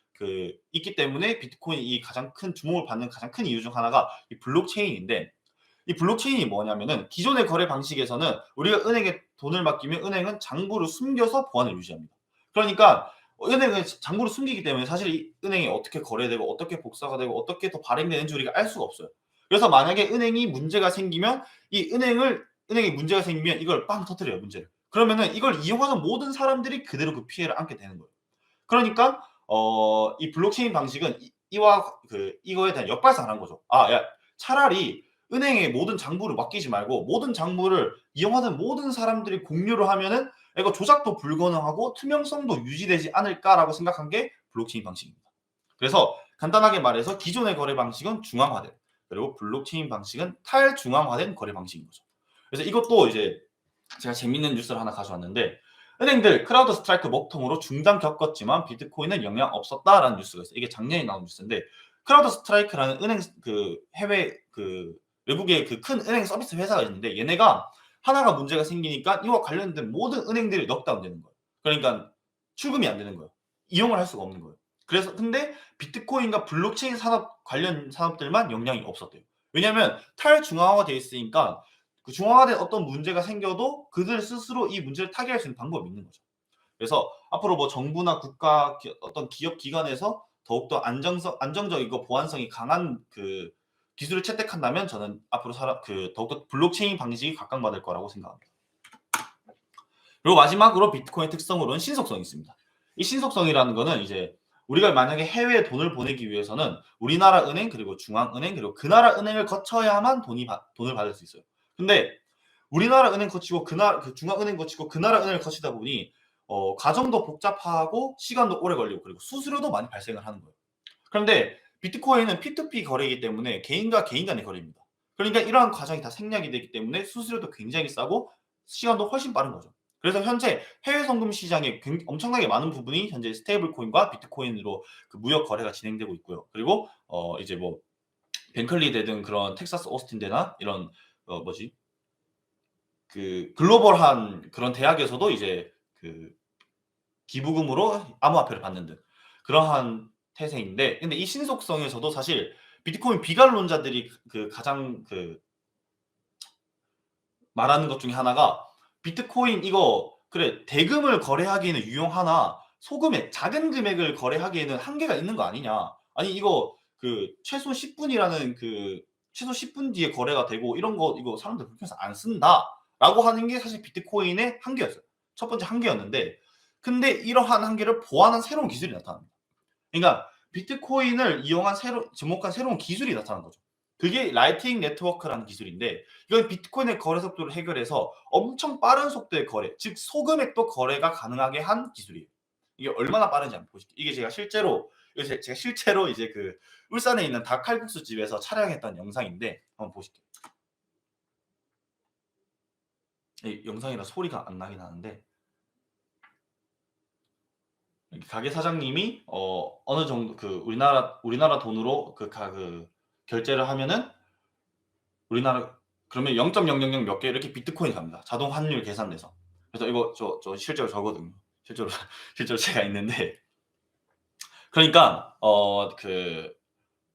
있기 때문에 비트코인이 이 가장 큰 주목을 받는 가장 큰 이유 중 하나가 이 블록체인인데, 이 블록체인이 뭐냐면은 기존의 거래 방식에서는 우리가 은행에 돈을 맡기면 은행은 장부를 숨겨서 보안을 유지합니다. 그러니까 은행은 장부를 숨기기 때문에 사실 이 은행이 어떻게 거래되고 어떻게 복사가 되고 어떻게 더 발행되는지 우리가 알 수가 없어요. 그래서 만약에 은행이 문제가 생기면 은행이 문제가 생기면 이걸 빵 터뜨려요, 문제를. 그러면은 이걸 이용하는 모든 사람들이 그대로 그 피해를 안게 되는 거예요. 그러니까 이 블록체인 방식은 이거에 대한 역발상을 한 거죠. 야, 차라리 은행에 모든 장부를 맡기지 말고 모든 장부를 이용하는 모든 사람들이 공유를 하면은 이거 조작도 불가능하고 투명성도 유지되지 않을까라고 생각한 게 블록체인 방식입니다. 그래서 간단하게 말해서 기존의 거래 방식은 중앙화된, 그리고 블록체인 방식은 탈중앙화된 거래 방식인 거죠. 그래서 이것도 이제 제가 재밌는 뉴스를 하나 가져왔는데, 은행들 크라우드 스트라이크 먹통으로 중단 겪었지만 비트코인은 영향 없었다라는 뉴스가 있어요. 이게 작년에 나온 뉴스인데, 크라우드 스트라이크라는 은행 해외 외국의 큰 은행 서비스 회사가 있는데, 얘네가 하나가 문제가 생기니까 이와 관련된 모든 은행들이 넉다운 되는 거예요. 그러니까 출금이 안 되는 거예요. 이용을 할 수가 없는 거예요. 그래서 근데 비트코인과 블록체인 산업 관련 산업들만 영향이 없었대요. 왜냐하면 탈중앙화가 돼 있으니까 그 중앙화된 어떤 문제가 생겨도 그들 스스로 이 문제를 타개할 수 있는 방법이 있는 거죠. 그래서 앞으로 뭐 정부나 국가 어떤 기업 기관에서 더욱더 안정적이고 보안성이 강한 기술을 채택한다면 저는 앞으로 더욱더 블록체인 방식이 각광받을 거라고 생각합니다. 그리고 마지막으로 비트코인 특성으로는 신속성이 있습니다. 이 신속성이라는 거는 이제 우리가 만약에 해외에 돈을 보내기 위해서는 우리나라 은행 그리고 중앙은행 그리고 그 나라 은행을 거쳐야만 돈을 받을 수 있어요. 근데 우리나라 은행 거치고 중앙은행 거치고 그 나라 은행을 거치다 보니 과정도 복잡하고 시간도 오래 걸리고 그리고 수수료도 많이 발생을 하는 거예요. 그런데 비트코인은 P2P 거래이기 때문에 개인과 개인 간의 거래입니다. 그러니까 이러한 과정이 다 생략이 되기 때문에 수수료도 굉장히 싸고 시간도 훨씬 빠른 거죠. 그래서 현재 해외 송금 시장에 엄청나게 많은 부분이 현재 스테이블 코인과 비트코인으로 무역 거래가 진행되고 있고요. 그리고 이제 뭐 벤클리 대 등 그런 텍사스 오스틴 대나 이런 글로벌한 그런 대학에서도 이제 기부금으로 암호화폐를 받는 등 그러한 태세인데, 근데 이 신속성에서도 사실 비트코인 비관론자들이 가장 말하는 것 중에 하나가 비트코인 이거 그래 대금을 거래하기에는 유용하나 작은 금액을 거래하기에는 한계가 있는 거 아니냐. 아니 이거 최소 10분이라는 최소 10분 뒤에 거래가 되고 이런 거 이거 사람들 그렇게 해서 안 쓴다라고 하는 게 사실 비트코인의 한계였어요. 첫 번째 한계였는데, 근데 이러한 한계를 보완한 새로운 기술이 나타납니다. 그러니까 비트코인을 이용한 접목한 새로운 기술이 나타난 거죠. 그게 라이트닝 네트워크라는 기술인데, 이건 비트코인의 거래 속도를 해결해서 엄청 빠른 속도의 거래, 즉 소금액도 거래가 가능하게 한 기술이에요. 이게 얼마나 빠른지 한번 보실게요. 이게 제가 실제로 이제 울산에 있는 닭 칼국수 집에서 촬영했던 영상인데 한번 보실게요. 이 영상이라 소리가 안 나긴 하는데, 가게 사장님이 어느 정도 우리나라 돈으로 결제를 하면은 그러면 0.000 몇 개 이렇게 비트코인이 갑니다. 자동 환율 계산돼서. 그래서 이거 저 실제로 저거든요. 실제로 제가 있는데, 그러니까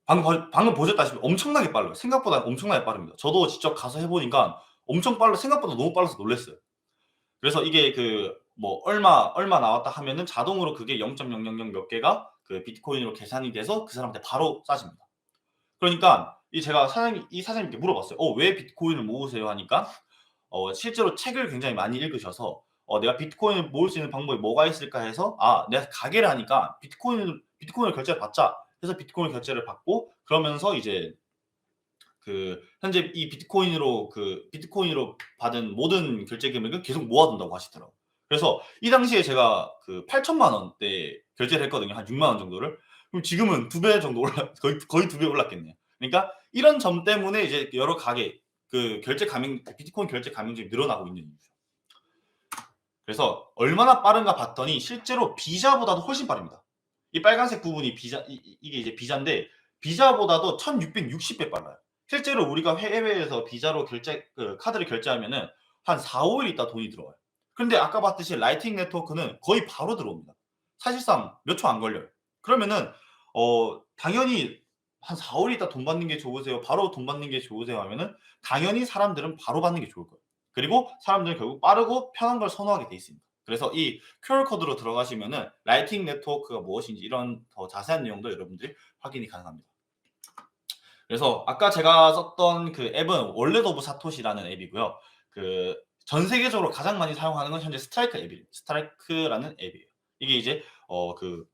방금 보셨다시피 엄청나게 빨라요. 생각보다 엄청나게 빠릅니다. 저도 직접 가서 해보니까 엄청 생각보다 너무 빨라서 놀랐어요. 그래서 이게 얼마 나왔다 하면은 자동으로 그게 0.000 몇 개가 비트코인으로 계산이 돼서 그 사람한테 바로 싸집니다. 그러니까 제가 이 사장님께 물어봤어요. 왜 비트코인을 모으세요? 하니까 실제로 책을 굉장히 많이 읽으셔서 내가 비트코인을 모을 수 있는 방법이 뭐가 있을까 해서 내가 가게를 하니까 비트코인을 결제를 받자 해서 비트코인 결제를 받고, 그러면서 이제 현재 이 비트코인으로 받은 모든 결제 금액을 계속 모아둔다고 하시더라고요. 그래서 이 당시에 제가 8천만 원대 결제를 했거든요. 한 6만 원 정도를. 그럼 지금은 2배 정도 거의 2배 올랐겠네요. 그러니까 이런 점 때문에 이제 여러 가게 그 비트코인 결제 가맹점이 늘어나고 있는 이유죠. 그래서 얼마나 빠른가 봤더니 실제로 비자보다도 훨씬 빠릅니다. 이 빨간색 부분이 이게 이제 비자인데 비자보다도 1660배 빨라요. 실제로 우리가 해외에서 비자로 카드를 결제하면은 한 4, 5일 있다 돈이 들어와요. 그런데 아까 봤듯이 라이팅 네트워크는 거의 바로 들어옵니다. 사실상 몇 초 안 걸려요. 그러면은 당연히 한 4, 5일 있다 돈 받는 게 좋으세요? 바로 돈 받는 게 좋으세요? 하면은 당연히 사람들은 바로 받는 게 좋을 거예요. 그리고 사람들은 결국 빠르고 편한 걸 선호하게 돼 있습니다. 그래서 이 QR 코드로 들어가시면은 라이팅 네트워크가 무엇인지 이런 더 자세한 내용도 여러분들이 확인이 가능합니다. 그래서 아까 제가 썼던 그 앱은 월렛 오브 사토시라는 앱이고요. 그 전 세계적으로 가장 많이 사용하는 건 현재 스트라이크라는 앱이에요. 이게 이제 그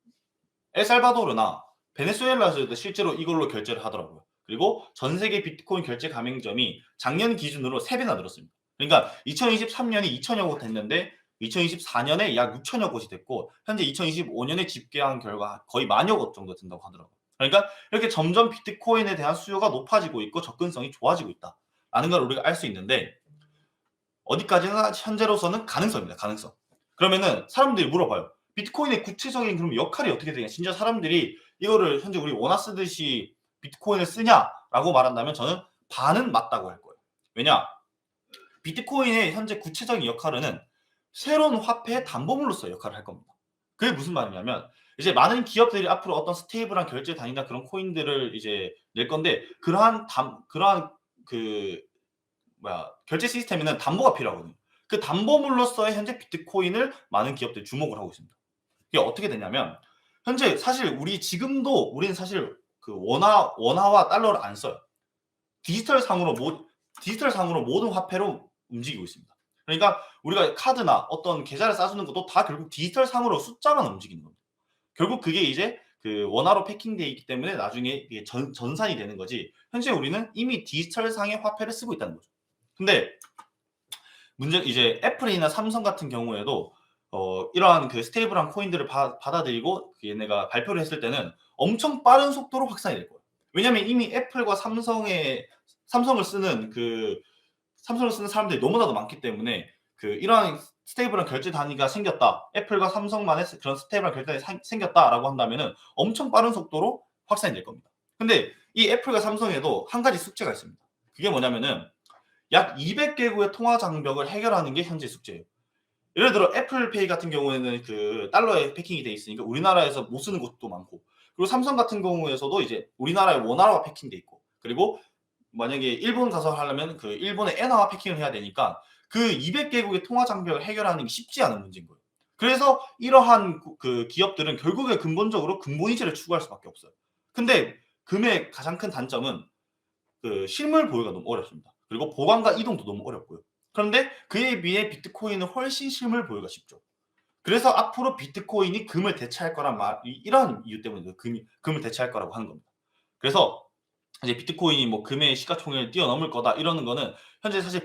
엘살바도르나 베네수엘라에서도 실제로 이걸로 결제를 하더라고요. 그리고 전 세계 비트코인 결제 가맹점이 작년 기준으로 3배나 늘었습니다. 그러니까 2023년에 2천여 곳 됐는데 2024년에 약 6천여 곳이 됐고 현재 2025년에 집계한 결과 거의 10,000여 곳 정도 된다고 하더라고요. 그러니까 이렇게 점점 비트코인에 대한 수요가 높아지고 있고 접근성이 좋아지고 있다라는 걸 우리가 알 수 있는데 어디까지나 현재로서는 가능성입니다. 가능성. 그러면은 사람들이 물어봐요. 비트코인의 구체적인 그럼 역할이 어떻게 되냐? 진짜 사람들이 이거를 현재 우리 원화 쓰듯이 비트코인을 쓰냐라고 말한다면 저는 반은 맞다고 할 거예요. 왜냐? 비트코인의 현재 구체적인 역할은 새로운 화폐의 담보물로서의 역할을 할 겁니다. 그게 무슨 말이냐면 이제 많은 기업들이 앞으로 어떤 스테이블한 결제 단위나 그런 코인들을 이제 낼 건데 그러한 그 결제 시스템에는 담보가 필요하거든요. 그 담보물로서의 현재 비트코인을 많은 기업들이 주목을 하고 있습니다. 이게 어떻게 되냐면 현재 사실 우리는 사실 그 원화와 달러를 안 써요. 디지털 상으로 모든 화폐로 움직이고 있습니다. 그러니까 우리가 카드나 어떤 계좌를 싸주는 것도 다 결국 디지털 상으로 숫자만 움직이는 겁니다. 결국 그게 이제 그 원화로 패킹되어 있기 때문에 나중에 이게 전산이 되는 거지. 현재 우리는 이미 디지털 상의 화폐를 쓰고 있다는 거죠. 근데 이제 애플이나 삼성 같은 경우에도 이러한 그 스테이블한 코인들을 받아들이고 얘네가 발표를 했을 때는 엄청 빠른 속도로 확산이 될 거예요. 왜냐하면 이미 애플과 삼성을 쓰는 사람들이 너무나도 많기 때문에 이러한 스테이블한 결제 단위가 생겼다. 애플과 삼성만의 그런 스테이블한 결제 단위 생겼다라고 한다면은 엄청 빠른 속도로 확산이 될 겁니다. 근데 이 애플과 삼성에도 한 가지 숙제가 있습니다. 그게 뭐냐면은 약 200개국의 통화 장벽을 해결하는 게 현재 숙제예요. 예를 들어 애플페이 같은 경우에는 그 달러에 패킹이 돼 있으니까 우리나라에서 못 쓰는 곳도 많고 그리고 삼성 같은 경우에서도 이제 우리나라에 원화가 패킹돼 있고 그리고 만약에 일본 가서 하려면 그 일본의 엔화와 패킹을 해야 되니까 그 200개국의 통화 장벽을 해결하는 게 쉽지 않은 문제인 거예요. 그래서 이러한 그 기업들은 결국에 근본적으로 근본이체를 추구할 수밖에 없어요. 근데 금의 가장 큰 단점은 그 실물 보유가 너무 어렵습니다. 그리고 보관과 이동도 너무 어렵고요. 그런데 그에 비해 비트코인은 훨씬 실물 보유가 쉽죠. 그래서 앞으로 비트코인이 금을 대체할 거란 이런 이유 때문에 금을 대체할 거라고 하는 겁니다. 그래서 이제 비트코인이 뭐 금의 시가총액을 뛰어넘을 거다 이러는 거는 현재 사실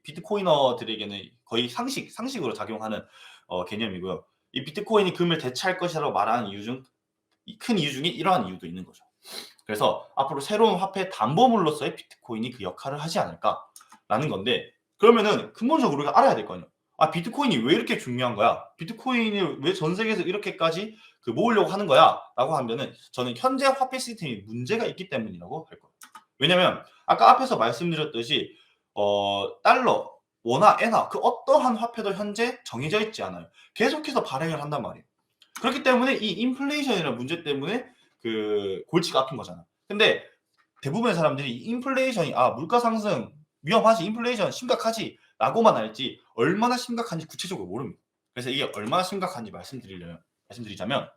비트코이너들에게는 거의 상식으로 작용하는 개념이고요. 이 비트코인이 금을 대체할 것이라고 말하는 큰 이유 중에 이러한 이유도 있는 거죠. 그래서 앞으로 새로운 화폐 담보물로서의 비트코인이 그 역할을 하지 않을까라는 건데 그러면은 근본적으로 우리가 알아야 될 거 아니에요. 비트코인이 왜 이렇게 중요한 거야? 비트코인을 왜 전 세계에서 이렇게까지 모으려고 하는 거야? 라고 하면은 저는 현재 화폐 시스템이 문제가 있기 때문이라고 할 거예요. 왜냐면 아까 앞에서 말씀드렸듯이 달러, 원화, 엔화 그 어떠한 화폐도 현재 정해져 있지 않아요. 계속해서 발행을 한단 말이에요. 그렇기 때문에 이 인플레이션이라는 문제 때문에 그 골치가 아픈 거잖아. 근데 대부분의 사람들이 인플레이션이 물가 상승 위험하지, 인플레이션 심각하지 라고만 알지 얼마나 심각한지 구체적으로 모릅니다. 그래서 이게 얼마나 심각한지 말씀드리자면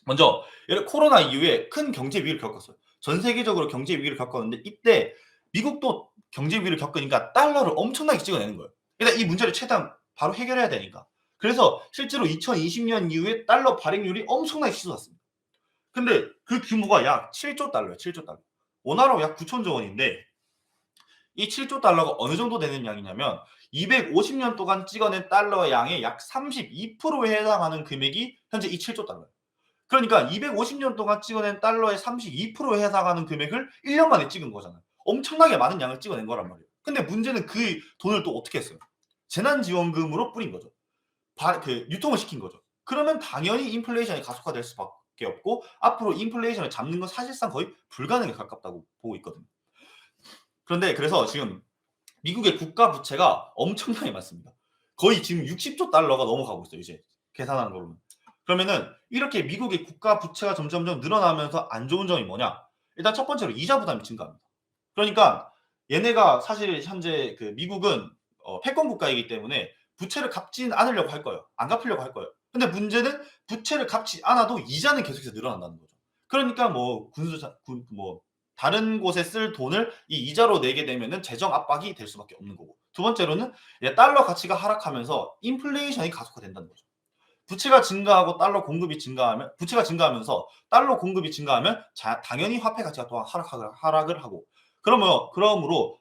먼저 코로나 이후에 큰 경제 위기를 겪었어요. 전 세계적으로 경제 위기를 겪었는데 이때 미국도 경제 위기를 겪으니까 달러를 엄청나게 찍어내는 거예요. 일단 이 문제를 최대한 바로 해결해야 되니까. 그래서 실제로 2020년 이후에 달러 발행률이 엄청나게 치솟았습니다. 근데 그 규모가 약 7조 달러예요. 7조 달러. 원화로 약 9천조 원인데 이 7조 달러가 어느 정도 되는 양이냐면 250년 동안 찍어낸 달러 양의 약 32%에 해당하는 금액이 현재 이 7조 달러예요. 그러니까 250년 동안 찍어낸 달러의 32%에 해당하는 금액을 1년 만에 찍은 거잖아요. 엄청나게 많은 양을 찍어낸 거란 말이에요. 근데 문제는 그 돈을 또 어떻게 했어요? 재난지원금으로 뿌린 거죠. 유통을 시킨 거죠. 그러면 당연히 인플레이션이 가속화될 수밖에 없고 앞으로 인플레이션을 잡는 건 사실상 거의 불가능에 가깝다고 보고 있거든요. 그런데 그래서 지금 미국의 국가 부채가 엄청나게 많습니다. 거의 지금 60조 달러가 넘어가고 있어요. 이제 계산하는 걸로는. 그러면은 이렇게 미국의 국가 부채가 점점점 늘어나면서 안 좋은 점이 뭐냐? 일단 첫 번째로 이자 부담이 증가합니다. 그러니까 얘네가 사실 현재 그 미국은 패권 국가이기 때문에 부채를 갚지는 않으려고 할 거예요. 안 갚으려고 할 거예요. 근데 문제는 부채를 갚지 않아도 이자는 계속해서 늘어난다는 거죠. 그러니까 뭐 다른 곳에 쓸 돈을 이 이자로 내게 되면은 재정 압박이 될 수밖에 없는 거고. 두 번째로는 달러 가치가 하락하면서 인플레이션이 가속화된다는 거죠. 부채가 증가하고 달러 공급이 증가하면 부채가 증가하면서 달러 공급이 증가하면 당연히 화폐 가치가 또 하락을 하고 그러므로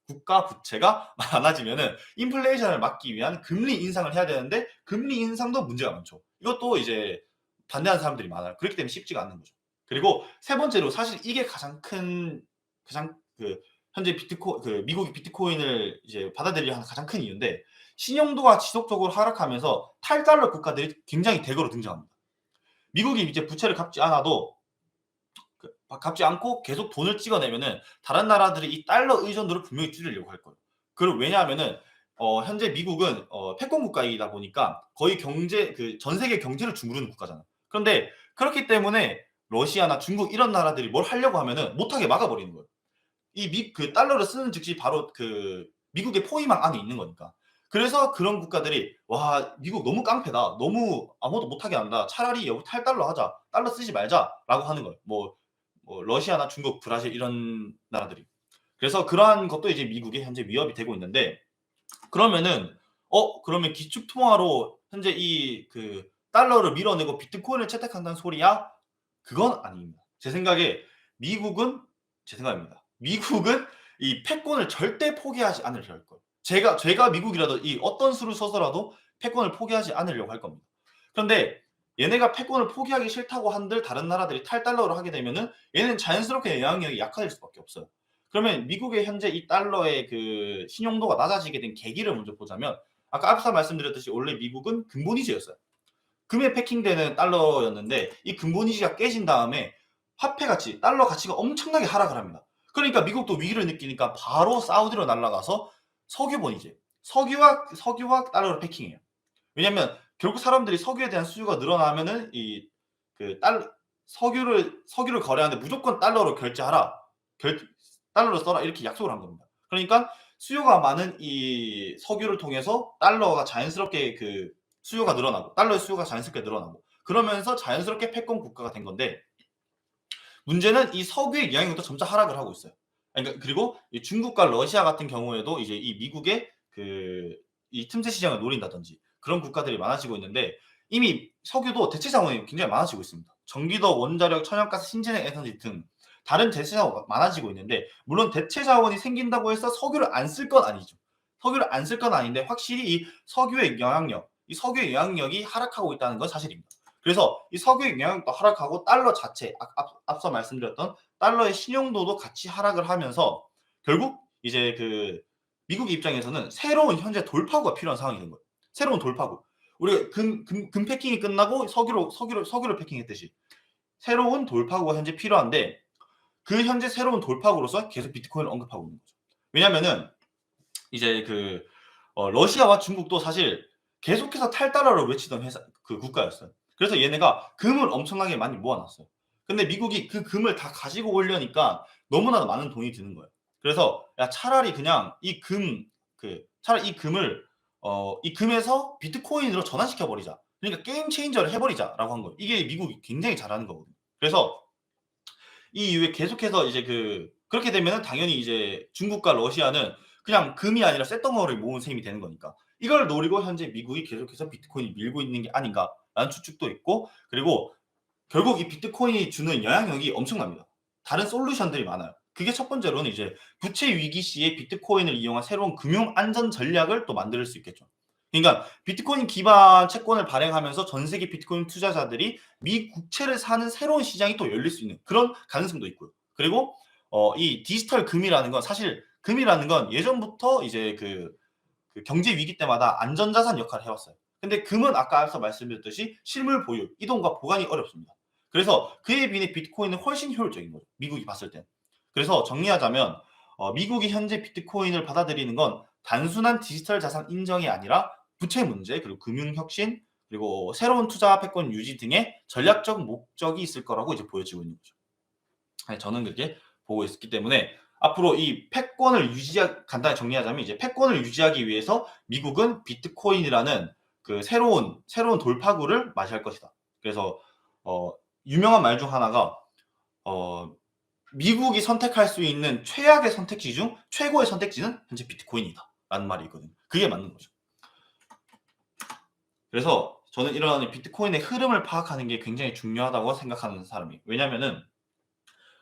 국가 부채가 많아지면은 인플레이션을 막기 위한 금리 인상을 해야 되는데 금리 인상도 문제가 많죠. 이것도 이제 반대하는 사람들이 많아요. 그렇기 때문에 쉽지가 않는 거죠. 그리고 세 번째로 사실 이게 가장 현재 미국이 비트코인을 이제 받아들이려 하는 가장 큰 이유인데 신용도가 지속적으로 하락하면서 탈달러 국가들이 굉장히 대거로 등장합니다. 미국이 이제 부채를 갚지 않고 계속 돈을 찍어내면은 다른 나라들이 이 달러 의존도를 분명히 줄이려고 할 거예요. 그리고 왜냐하면은 현재 미국은 패권 국가이다 보니까 거의 전 세계 경제를 주무르는 국가잖아요. 그런데 그렇기 때문에 러시아나 중국 이런 나라들이 뭘 하려고 하면은 못하게 막아버리는 거예요. 그 달러를 쓰는 즉시 바로 그 미국의 포위망 안에 있는 거니까. 그래서 그런 국가들이 와 미국 너무 깡패다. 너무 아무것도 못하게 한다. 차라리 여기 탈달러 하자. 달러 쓰지 말자라고 하는 거예요. 뭐 러시아나 중국, 브라질 이런 나라들이. 그래서 그러한 것도 이제 미국이 현재 위협이 되고 있는데 그러면은 그러면 기축통화로 현재 이 그 달러를 밀어내고 비트코인을 채택한다는 소리야? 그건 아닙니다. 제 생각입니다. 미국은 이 패권을 절대 포기하지 않으려 할 거예요. 제가 미국이라도 이 어떤 수를 써서라도 패권을 포기하지 않으려고 할 겁니다. 그런데 얘네가 패권을 포기하기 싫다고 한들 다른 나라들이 탈달러를 하게 되면은 얘는 자연스럽게 영향력이 약화될 수밖에 없어요. 그러면 미국의 현재 이 달러의 그 신용도가 낮아지게 된 계기를 먼저 보자면 아까 앞서 말씀드렸듯이 원래 미국은 근본위즈였어요. 금에 패킹되는 달러였는데 이 근본위즈가 깨진 다음에 화폐 가치, 달러 가치가 엄청나게 하락을 합니다. 그러니까 미국도 위기를 느끼니까 바로 사우디로 날아가서 석유 본위즈, 석유와 달러를 패킹해요. 왜냐면 결국 사람들이 석유에 대한 수요가 늘어나면은 석유를 거래하는데 무조건 달러로 결제하라. 달러로 써라 이렇게 약속을 한 겁니다. 그러니까 수요가 많은 이 석유를 통해서 달러가 자연스럽게 수요가 늘어나고 달러의 수요가 자연스럽게 늘어나고 그러면서 자연스럽게 패권 국가가 된 건데 문제는 이 석유의 영향력도 점차 하락을 하고 있어요. 그러니까 그리고 이 중국과 러시아 같은 경우에도 이제 이 미국의 이 틈새 시장을 노린다든지 그런 국가들이 많아지고 있는데 이미 석유도 대체 자원이 굉장히 많아지고 있습니다. 전기도, 원자력, 천연가스, 신재생 에너지 등 다른 대체 자원이 많아지고 있는데 물론 대체 자원이 생긴다고 해서 석유를 안 쓸 건 아니죠. 석유를 안 쓸 건 아닌데 확실히 이 석유의 영향력이 하락하고 있다는 건 사실입니다. 그래서 이 석유의 영향력도 하락하고 달러 자체 앞서 말씀드렸던 달러의 신용도도 같이 하락을 하면서 결국 이제 미국 입장에서는 새로운 현재 돌파구가 필요한 상황이 된 거예요. 새로운 돌파구. 우리가 금 패킹이 끝나고 석유를 패킹했듯이 새로운 돌파구가 현재 필요한데 그 현재 새로운 돌파구로서 계속 비트코인을 언급하고 있는 거죠. 왜냐면은 이제 러시아와 중국도 사실 계속해서 탈달러를 외치던 국가였어요. 그래서 얘네가 금을 엄청나게 많이 모아놨어요. 근데 미국이 그 금을 다 가지고 오려니까 너무나도 많은 돈이 드는 거예요. 그래서 야 차라리 그냥 이 금을 이 금에서 비트코인으로 전환시켜 버리자. 그러니까 게임 체인저를 해버리자라고 한 거예요. 이게 미국이 굉장히 잘하는 거거든요. 그래서 이 이후에 계속해서 이제 그렇게 되면은 당연히 이제 중국과 러시아는 그냥 금이 아니라 쇳덩어리를 모은 셈이 되는 거니까 이걸 노리고 현재 미국이 계속해서 비트코인을 밀고 있는 게 아닌가라는 추측도 있고 그리고 결국 이 비트코인이 주는 영향력이 엄청납니다. 다른 솔루션들이 많아요. 그게 첫 번째로는 이제 부채 위기 시에 비트코인을 이용한 새로운 금융 안전 전략을 또 만들 수 있겠죠. 그러니까 비트코인 기반 채권을 발행하면서 전 세계 비트코인 투자자들이 미 국채를 사는 새로운 시장이 또 열릴 수 있는 그런 가능성도 있고요. 그리고 이 디지털 금이라는 건 사실 금이라는 건 예전부터 이제 그 경제 위기 때마다 안전자산 역할을 해왔어요. 근데 금은 아까 앞서 말씀드렸듯이 실물 보유, 이동과 보관이 어렵습니다. 그래서 그에 비해 비트코인은 훨씬 효율적인 거죠. 미국이 봤을 때. 그래서 정리하자면 미국이 현재 비트코인을 받아들이는 건 단순한 디지털 자산 인정이 아니라 부채 문제, 그리고 금융 혁신, 그리고 새로운 투자 패권 유지 등의 전략적 목적이 있을 거라고 이제 보여지고 있는 거죠. 아니, 저는 그렇게 보고 있기 때문에 앞으로 이 패권을 간단히 정리하자면 이제 패권을 유지하기 위해서 미국은 비트코인이라는 그 새로운 돌파구를 맞이할 것이다. 그래서 유명한 말 중 하나가 미국이 선택할 수 있는 최악의 선택지 중 최고의 선택지는 현재 비트코인이다라는 말이 있거든요. 그게 맞는 거죠. 그래서 저는 이런 비트코인의 흐름을 파악하는 게 굉장히 중요하다고 생각하는 사람이에요. 왜냐면은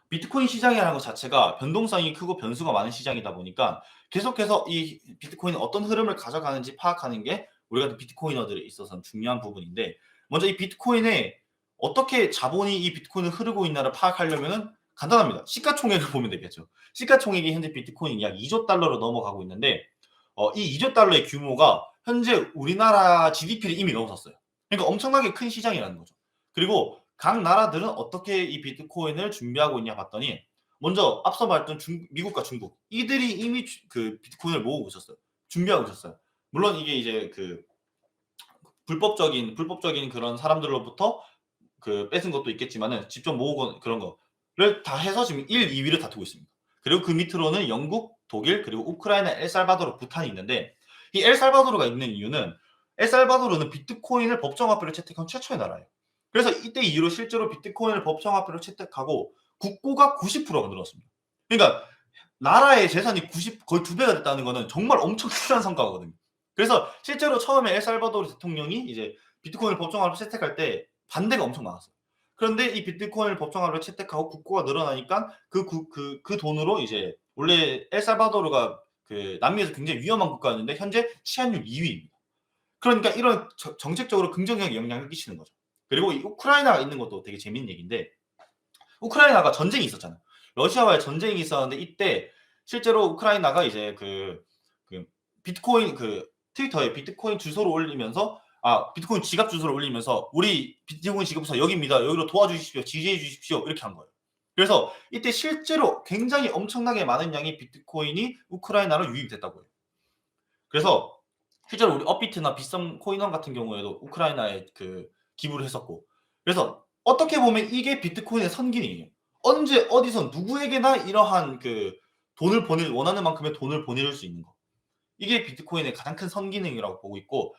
비트코인 시장이라는 것 자체가 변동성이 크고 변수가 많은 시장이다 보니까 계속해서 이 비트코인이 어떤 흐름을 가져가는지 파악하는 게 우리 같은 비트코이너들에 있어서는 중요한 부분인데, 먼저 이 비트코인에 어떻게 자본이 이 비트코인을 흐르고 있나를 파악하려면은 간단합니다. 시가총액을 보면 되겠죠. 시가총액이 현재 비트코인이 약 2조 달러로 넘어가고 있는데 이 2조 달러의 규모가 현재 우리나라 GDP를 이미 넘어섰어요. 그러니까 엄청나게 큰 시장이라는 거죠. 그리고 각 나라들은 어떻게 이 비트코인을 준비하고 있냐 봤더니, 먼저 앞서 말했던 미국과 중국, 이들이 이미 그 비트코인을 모으고 있었어요. 준비하고 있었어요. 물론 이게 이제 그 불법적인 그런 사람들로부터 그 뺏은 것도 있겠지만은 직접 모으고 그런 거를 다 해서 지금 1, 2위를 다투고 있습니다. 그리고 그 밑으로는 영국, 독일, 그리고 우크라이나, 엘살바도르, 부탄이 있는데, 이 엘살바도르가 있는 이유는 엘살바도르는 비트코인을 법정화폐로 채택한 최초의 나라예요. 그래서 이때 이후로 실제로 비트코인을 법정화폐로 채택하고 국고가 90%가 늘었습니다. 그러니까 나라의 재산이 거의 2배가 됐다는 거는 정말 엄청난 성과거든요. 그래서 실제로 처음에 엘살바도르 대통령이 이제 비트코인을 법정화폐로 채택할 때 반대가 엄청 많았어요. 그런데 이 비트코인을 법정화폐로 채택하고 국고가 늘어나니까 그 돈으로 이제, 원래 엘살바도르가 그 남미에서 굉장히 위험한 국가였는데 현재 치안율 2위입니다. 그러니까 이런 정책적으로 긍정적인 영향을 끼치는 거죠. 그리고 이 우크라이나가 있는 것도 되게 재밌는 얘기인데, 우크라이나가 전쟁이 있었잖아요. 러시아와의 전쟁이 있었는데 이때 실제로 우크라이나가 이제 비트코인 트위터에 비트코인 주소를 올리면서 비트코인 지갑 주소를 올리면서 우리 비트코인 지갑부서 여기입니다. 여기로 도와주십시오. 지지해 주십시오. 이렇게 한 거예요. 그래서 이때 실제로 굉장히 엄청나게 많은 양의 비트코인이 우크라이나로 유입됐다고 해요. 그래서 실제로 우리 업비트나 비썸 코인원 같은 경우에도 우크라이나에 기부를 했었고, 그래서 어떻게 보면 이게 비트코인의 선기능이에요. 언제 어디서 누구에게나 이러한 돈을 원하는 만큼의 돈을 보내줄 수 있는 거. 이게 비트코인의 가장 큰 선기능이라고 보고 있고,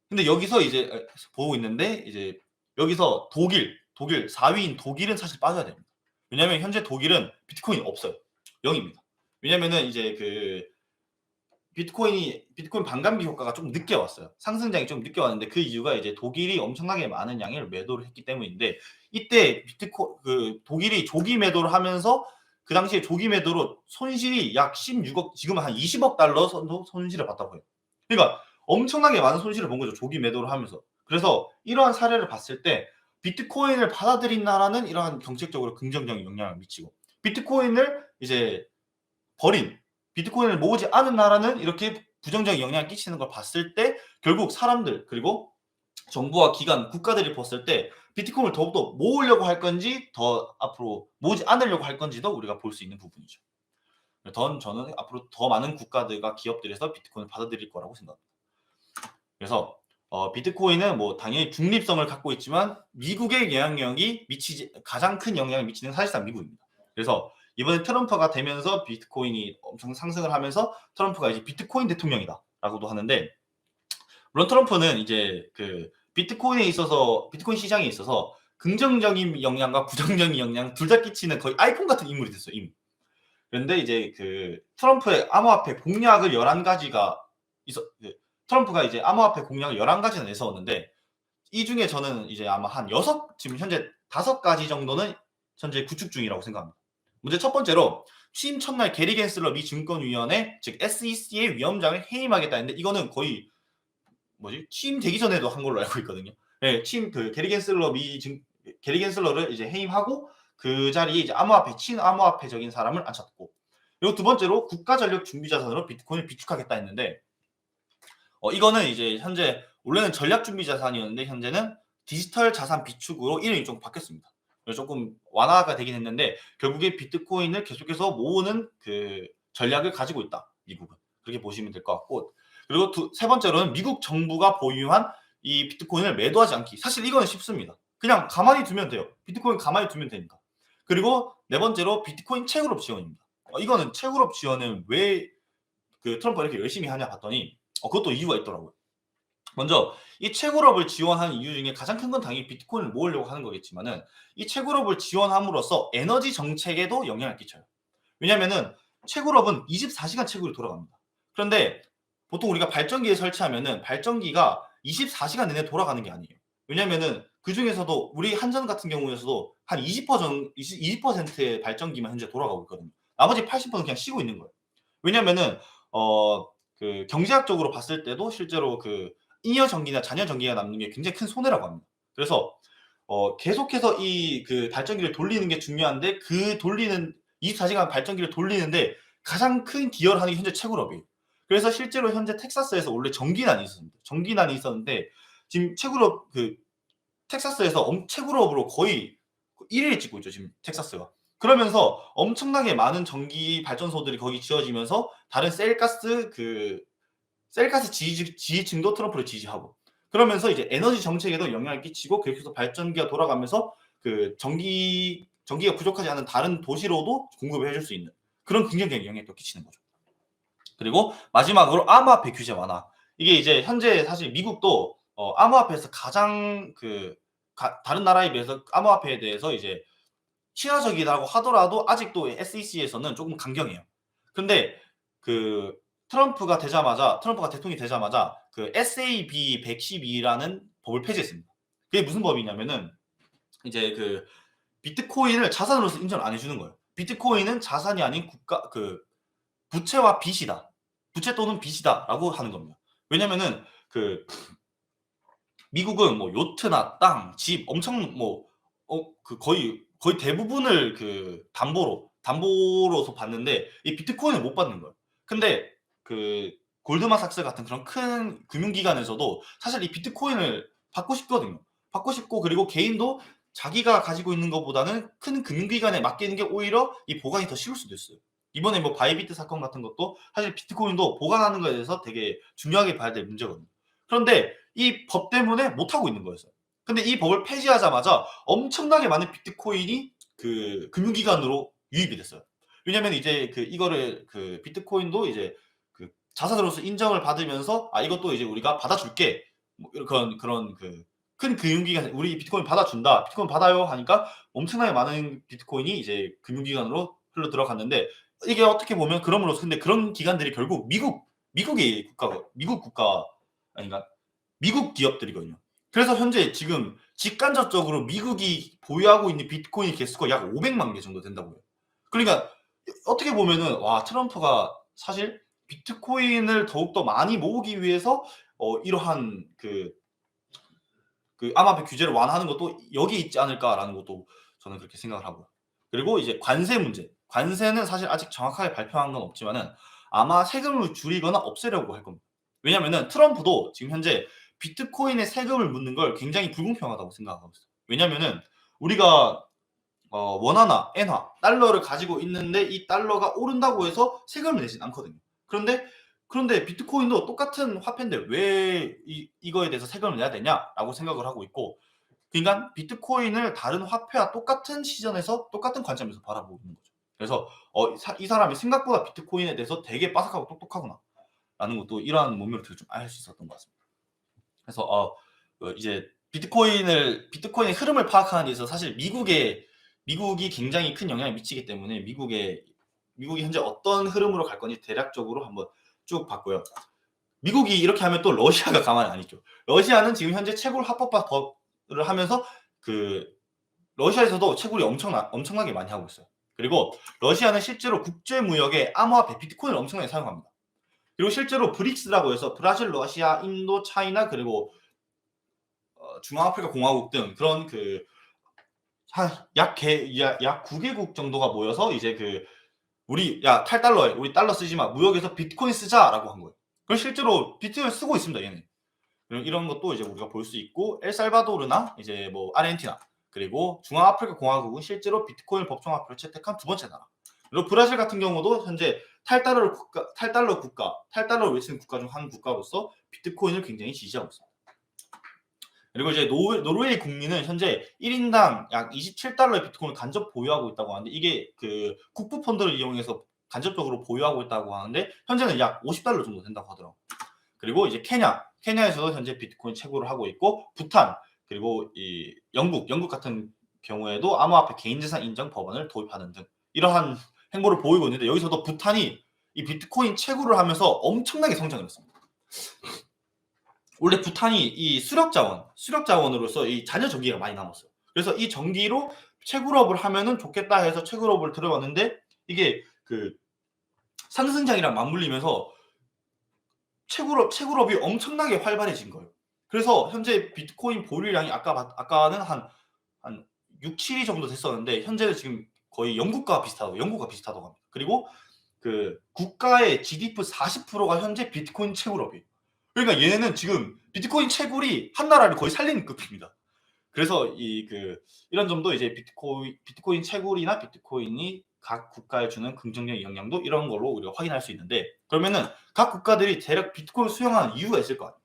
근데 여기서 이제 보고 있는데 이제 여기서 독일 4위인 독일은 사실 빠져야 됩니다. 왜냐하면 현재 독일은 비트코인이 없어요. 0입니다. 왜냐면은 이제 비트코인 반감기 효과가 좀 늦게 왔어요. 상승장이 좀 늦게 왔는데 그 이유가 이제 독일이 엄청나게 많은 양을 매도를 했기 때문인데, 이때 독일이 조기 매도를 하면서 그 당시에 조기 매도로 손실이 약 16억, 지금은 한 20억 달러 손실을 봤다고 해요. 그러니까 엄청나게 많은 손실을 본 거죠. 조기 매도를 하면서. 그래서 이러한 사례를 봤을 때 비트코인을 받아들인 나라는 이러한 정책적으로 긍정적인 영향을 미치고, 비트코인을 이제 비트코인을 모으지 않은 나라는 이렇게 부정적인 영향을 끼치는 걸 봤을 때 결국 사람들, 그리고 정부와 기관, 국가들이 봤을 때 비트코인을 더욱더 모으려고 할 건지 더 앞으로 모으지 않으려고 할 건지도 우리가 볼 수 있는 부분이죠. 저는 앞으로 더 많은 국가들과 기업들에서 비트코인을 받아들일 거라고 생각합니다. 그래서 비트코인은 뭐 당연히 중립성을 갖고 있지만 미국의 영향력이 가장 큰 영향을 미치는 사실상 미국입니다. 그래서 이번에 트럼프가 되면서 비트코인이 엄청 상승을 하면서 트럼프가 이제 비트코인 대통령이다라고도 하는데, 물론 트럼프는 이제 비트코인 시장에 있어서 긍정적인 영향과 부정적인 영향 둘 다 끼치는 거의 아이콘 같은 인물이 됐어요, 이미. 그런데 이제 트럼프의 암호화폐 공약을 11가지가 트럼프가 이제 암호화폐 공약을 11가지나 내세웠는데, 이 중에 저는 이제 아마 지금 현재 5가지 정도는 현재 구축 중이라고 생각합니다. 먼저 첫 번째로 취임 첫날 게리 겐슬러 미 증권위원회 즉 SEC의 위원장을 해임하겠다 했는데, 이거는 거의 취임 되기 전에도 한 걸로 알고 있거든요. 네, 게리 겐슬러를 이제 해임하고 그 자리에 이제 암호화폐 친암호화폐적인 사람을 앉혔고, 그리고 두 번째로 국가전력 준비자산으로 비트코인을 비축하겠다 했는데 이거는 이제 현재 원래는 전략 준비자산이었는데 현재는 디지털 자산 비축으로 이름이 좀 바뀌었습니다. 그래서 조금 완화가 되긴 했는데 결국에 비트코인을 계속해서 모으는 그 전략을 가지고 있다, 미국은. 그렇게 보시면 될 것 같고, 그리고 세 번째로는 미국 정부가 보유한 이 비트코인을 매도하지 않기. 사실 이거는 쉽습니다. 그냥 가만히 두면 돼요. 비트코인 가만히 두면 되니까. 그리고 네 번째로 비트코인 채굴업 지원입니다. 이거는 채굴업 지원을 왜 그 트럼프가 이렇게 열심히 하냐 봤더니 그것도 이유가 있더라고요. 먼저 이 채굴업을 지원하는 이유 중에 가장 큰 건 당연히 비트코인을 모으려고 하는 거겠지만은 이 채굴업을 지원함으로써 에너지 정책에도 영향을 끼쳐요. 왜냐면은 채굴업은 24시간 채굴이 돌아갑니다. 그런데 보통 우리가 발전기에 설치하면은 발전기가 24시간 내내 돌아가는 게 아니에요. 왜냐면은 그 중에서도 우리 한전 같은 경우에서도 한 20%의 발전기만 현재 돌아가고 있거든요. 나머지 80%는 그냥 쉬고 있는 거예요. 왜냐면은 그 경제학적으로 봤을 때도 실제로 그 잉여 전기나 잔여 전기가 남는 게 굉장히 큰 손해라고 합니다. 그래서 계속해서 이 그 발전기를 돌리는 게 중요한데 그 돌리는 24시간 발전기를 돌리는데 가장 큰 기여를 하는 게 현재 채굴업이에요. 그래서 실제로 현재 텍사스에서 원래 전기난이 있었습니다. 전기난이 있었는데 지금 채굴업 텍사스에서 채굴업으로 거의 1위를 찍고 있죠, 지금 텍사스가. 그러면서 엄청나게 많은 전기 발전소들이 거기 지어지면서 다른 셀가스 지지층도 트럼프를 지지하고, 그러면서 이제 에너지 정책에도 영향을 끼치고 계속해서 발전기가 돌아가면서 그 전기가 부족하지 않은 다른 도시로도 공급을 해줄 수 있는 그런 긍정적인 영향이 또 끼치는 거죠. 그리고 마지막으로 암호화폐 규제 완화. 이게 이제 현재 사실 미국도 암호화폐에서 가장 다른 나라에 비해서 암호화폐에 대해서 이제 친화적이라고 하더라도 아직도 SEC에서는 조금 강경해요. 근데 그 트럼프가 대통령이 되자마자 그 SAB 112라는 법을 폐지했습니다. 그게 무슨 법이냐면은 이제 그 비트코인을 자산으로서 인정을 안 해주는 거예요. 비트코인은 자산이 아닌 부채와 빚이다. 부채 또는 빚이다라고 하는 겁니다. 왜냐면은 미국은 뭐 요트나 땅, 집 엄청 거의 대부분을 담보로서 받는데 이 비트코인을 못 받는 거예요. 근데 골드만삭스 같은 그런 큰 금융기관에서도 사실 이 비트코인을 받고 싶거든요. 받고 싶고, 그리고 개인도 자기가 가지고 있는 것보다는 큰 금융기관에 맡기는 게 오히려 이 보관이 더 쉬울 수도 있어요. 이번에 뭐 바이비트 사건 같은 것도 사실 비트코인도 보관하는 거에 대해서 되게 중요하게 봐야 될 문제거든요. 그런데 이 법 때문에 못 하고 있는 거였어요. 근데 이 법을 폐지하자마자 엄청나게 많은 비트코인이 금융기관으로 유입이 됐어요. 왜냐면 이제 이거를 비트코인도 이제 자산으로서 인정을 받으면서 이것도 이제 우리가 받아줄게, 뭐 그런 큰 금융기관 우리 비트코인 받아준다, 비트코인 받아요 하니까 엄청나게 많은 비트코인이 이제 금융기관으로 흘러 들어갔는데, 이게 어떻게 보면 그럼으로써 근데 그런 기관들이 결국 미국 기업들이거든요. 그래서 현재 지금 직간접적으로 미국이 보유하고 있는 비트코인 개수가 약 500만 개 정도 된다고 해요. 그러니까 어떻게 보면은 트럼프가 사실 비트코인을 더욱더 많이 모으기 위해서 이러한 암호화폐 규제를 완화하는 것도 여기 있지 않을까라는 것도 저는 그렇게 생각을 하고요. 그리고 이제 관세 문제. 관세는 사실 아직 정확하게 발표한 건 없지만은 아마 세금을 줄이거나 없애려고 할 겁니다. 왜냐면은 트럼프도 지금 현재 비트코인에 세금을 묻는 걸 굉장히 불공평하다고 생각하고 있어요. 왜냐면은 우리가 원화나 엔화, 달러를 가지고 있는데 이 달러가 오른다고 해서 세금을 내진 않거든요. 그런데 비트코인도 똑같은 화폐인데 왜 이거에 대해서 세금을 내야 되냐라고 생각을 하고 있고, 그러니까 비트코인을 다른 화폐와 똑같은 시선에서 똑같은 관점에서 바라보고 있는 거죠. 그래서 이 사람이 생각보다 비트코인에 대해서 되게 빠삭하고 똑똑하구나 라는 것도 이러한 문맥을 통해 좀 알 수 있었던 것 같습니다. 그래서 이제 비트코인의 흐름을 파악하는 데 있어서 사실 미국이 굉장히 큰 영향을 미치기 때문에 미국이 현재 어떤 흐름으로 갈 건지 대략적으로 한번 쭉 봤고요. 미국이 이렇게 하면 또 러시아가 가만히 안 있죠. 러시아는 지금 현재 채굴 합법화법을 하면서 러시아에서도 채굴이 엄청나게 많이 하고 있어요. 그리고 러시아는 실제로 국제 무역에 암호화폐 비트코인을 엄청나게 사용합니다. 그리고 실제로 브릭스라고 해서 브라질, 러시아, 인도, 차이나 그리고 중앙아프리카 공화국 등 그런 그 약 9개국 정도가 모여서 이제 그 우리 야 탈달러에 우리 달러 쓰지 마 무역에서 비트코인 쓰자라고 한 거예요. 그럼 실제로 비트코인 쓰고 있습니다 얘네. 이런 것도 이제 우리가 볼 수 있고 엘살바도르나 이제 뭐 아르헨티나 그리고 중앙아프리카 공화국은 실제로 비트코인 법정화폐를 채택한 두 번째 나라. 그리고 브라질 같은 경우도 현재 탈달러를 탈달러를 외치는 국가 중 한 국가로서 비트코인을 굉장히 지지하고 있습니다. 그리고 이제 노르웨이 국민은 현재 1인당 약 27달러의 비트코인을 간접 보유하고 있다고 하는데 이게 그 국부 펀드를 이용해서 간접적으로 보유하고 있다고 하는데 현재는 약 50달러 정도 된다고 하더라고요. 그리고 이제 케냐에서도 현재 비트코인 채굴을 하고 있고 부탄 그리고 이 영국 같은 경우에도 암호화폐 개인재산 인정 법안을 도입하는 등 이러한 행보를 보이고 있는데 여기서도 부탄이 이 비트코인 채굴을 하면서 엄청나게 성장을 했습니다. 원래 부탄이 이 수력 자원으로서 이 잔여 전기가 많이 남았어요. 그래서 이 전기로 채굴업을 하면은 좋겠다 해서 채굴업을 들어갔는데 이게 그 상승장이랑 맞물리면서 채굴업이 엄청나게 활발해진 거예요. 그래서 현재 비트코인 보유량이 아까는 한 6, 7위 정도 됐었는데 현재는 지금 거의 영국과 비슷하다고 합니다. 그리고 그 국가의 GDP 40%가 현재 비트코인 채굴업이에요. 그러니까 얘네는 지금 비트코인 채굴이 한 나라를 거의 살리는 급입니다. 그래서 이런 점도 이제 비트코인 채굴이나 비트코인이 각 국가에 주는 긍정적 영향도 이런 걸로 우리가 확인할 수 있는데 그러면은 각 국가들이 대략 비트코인을 수용하는 이유가 있을 거 아니에요.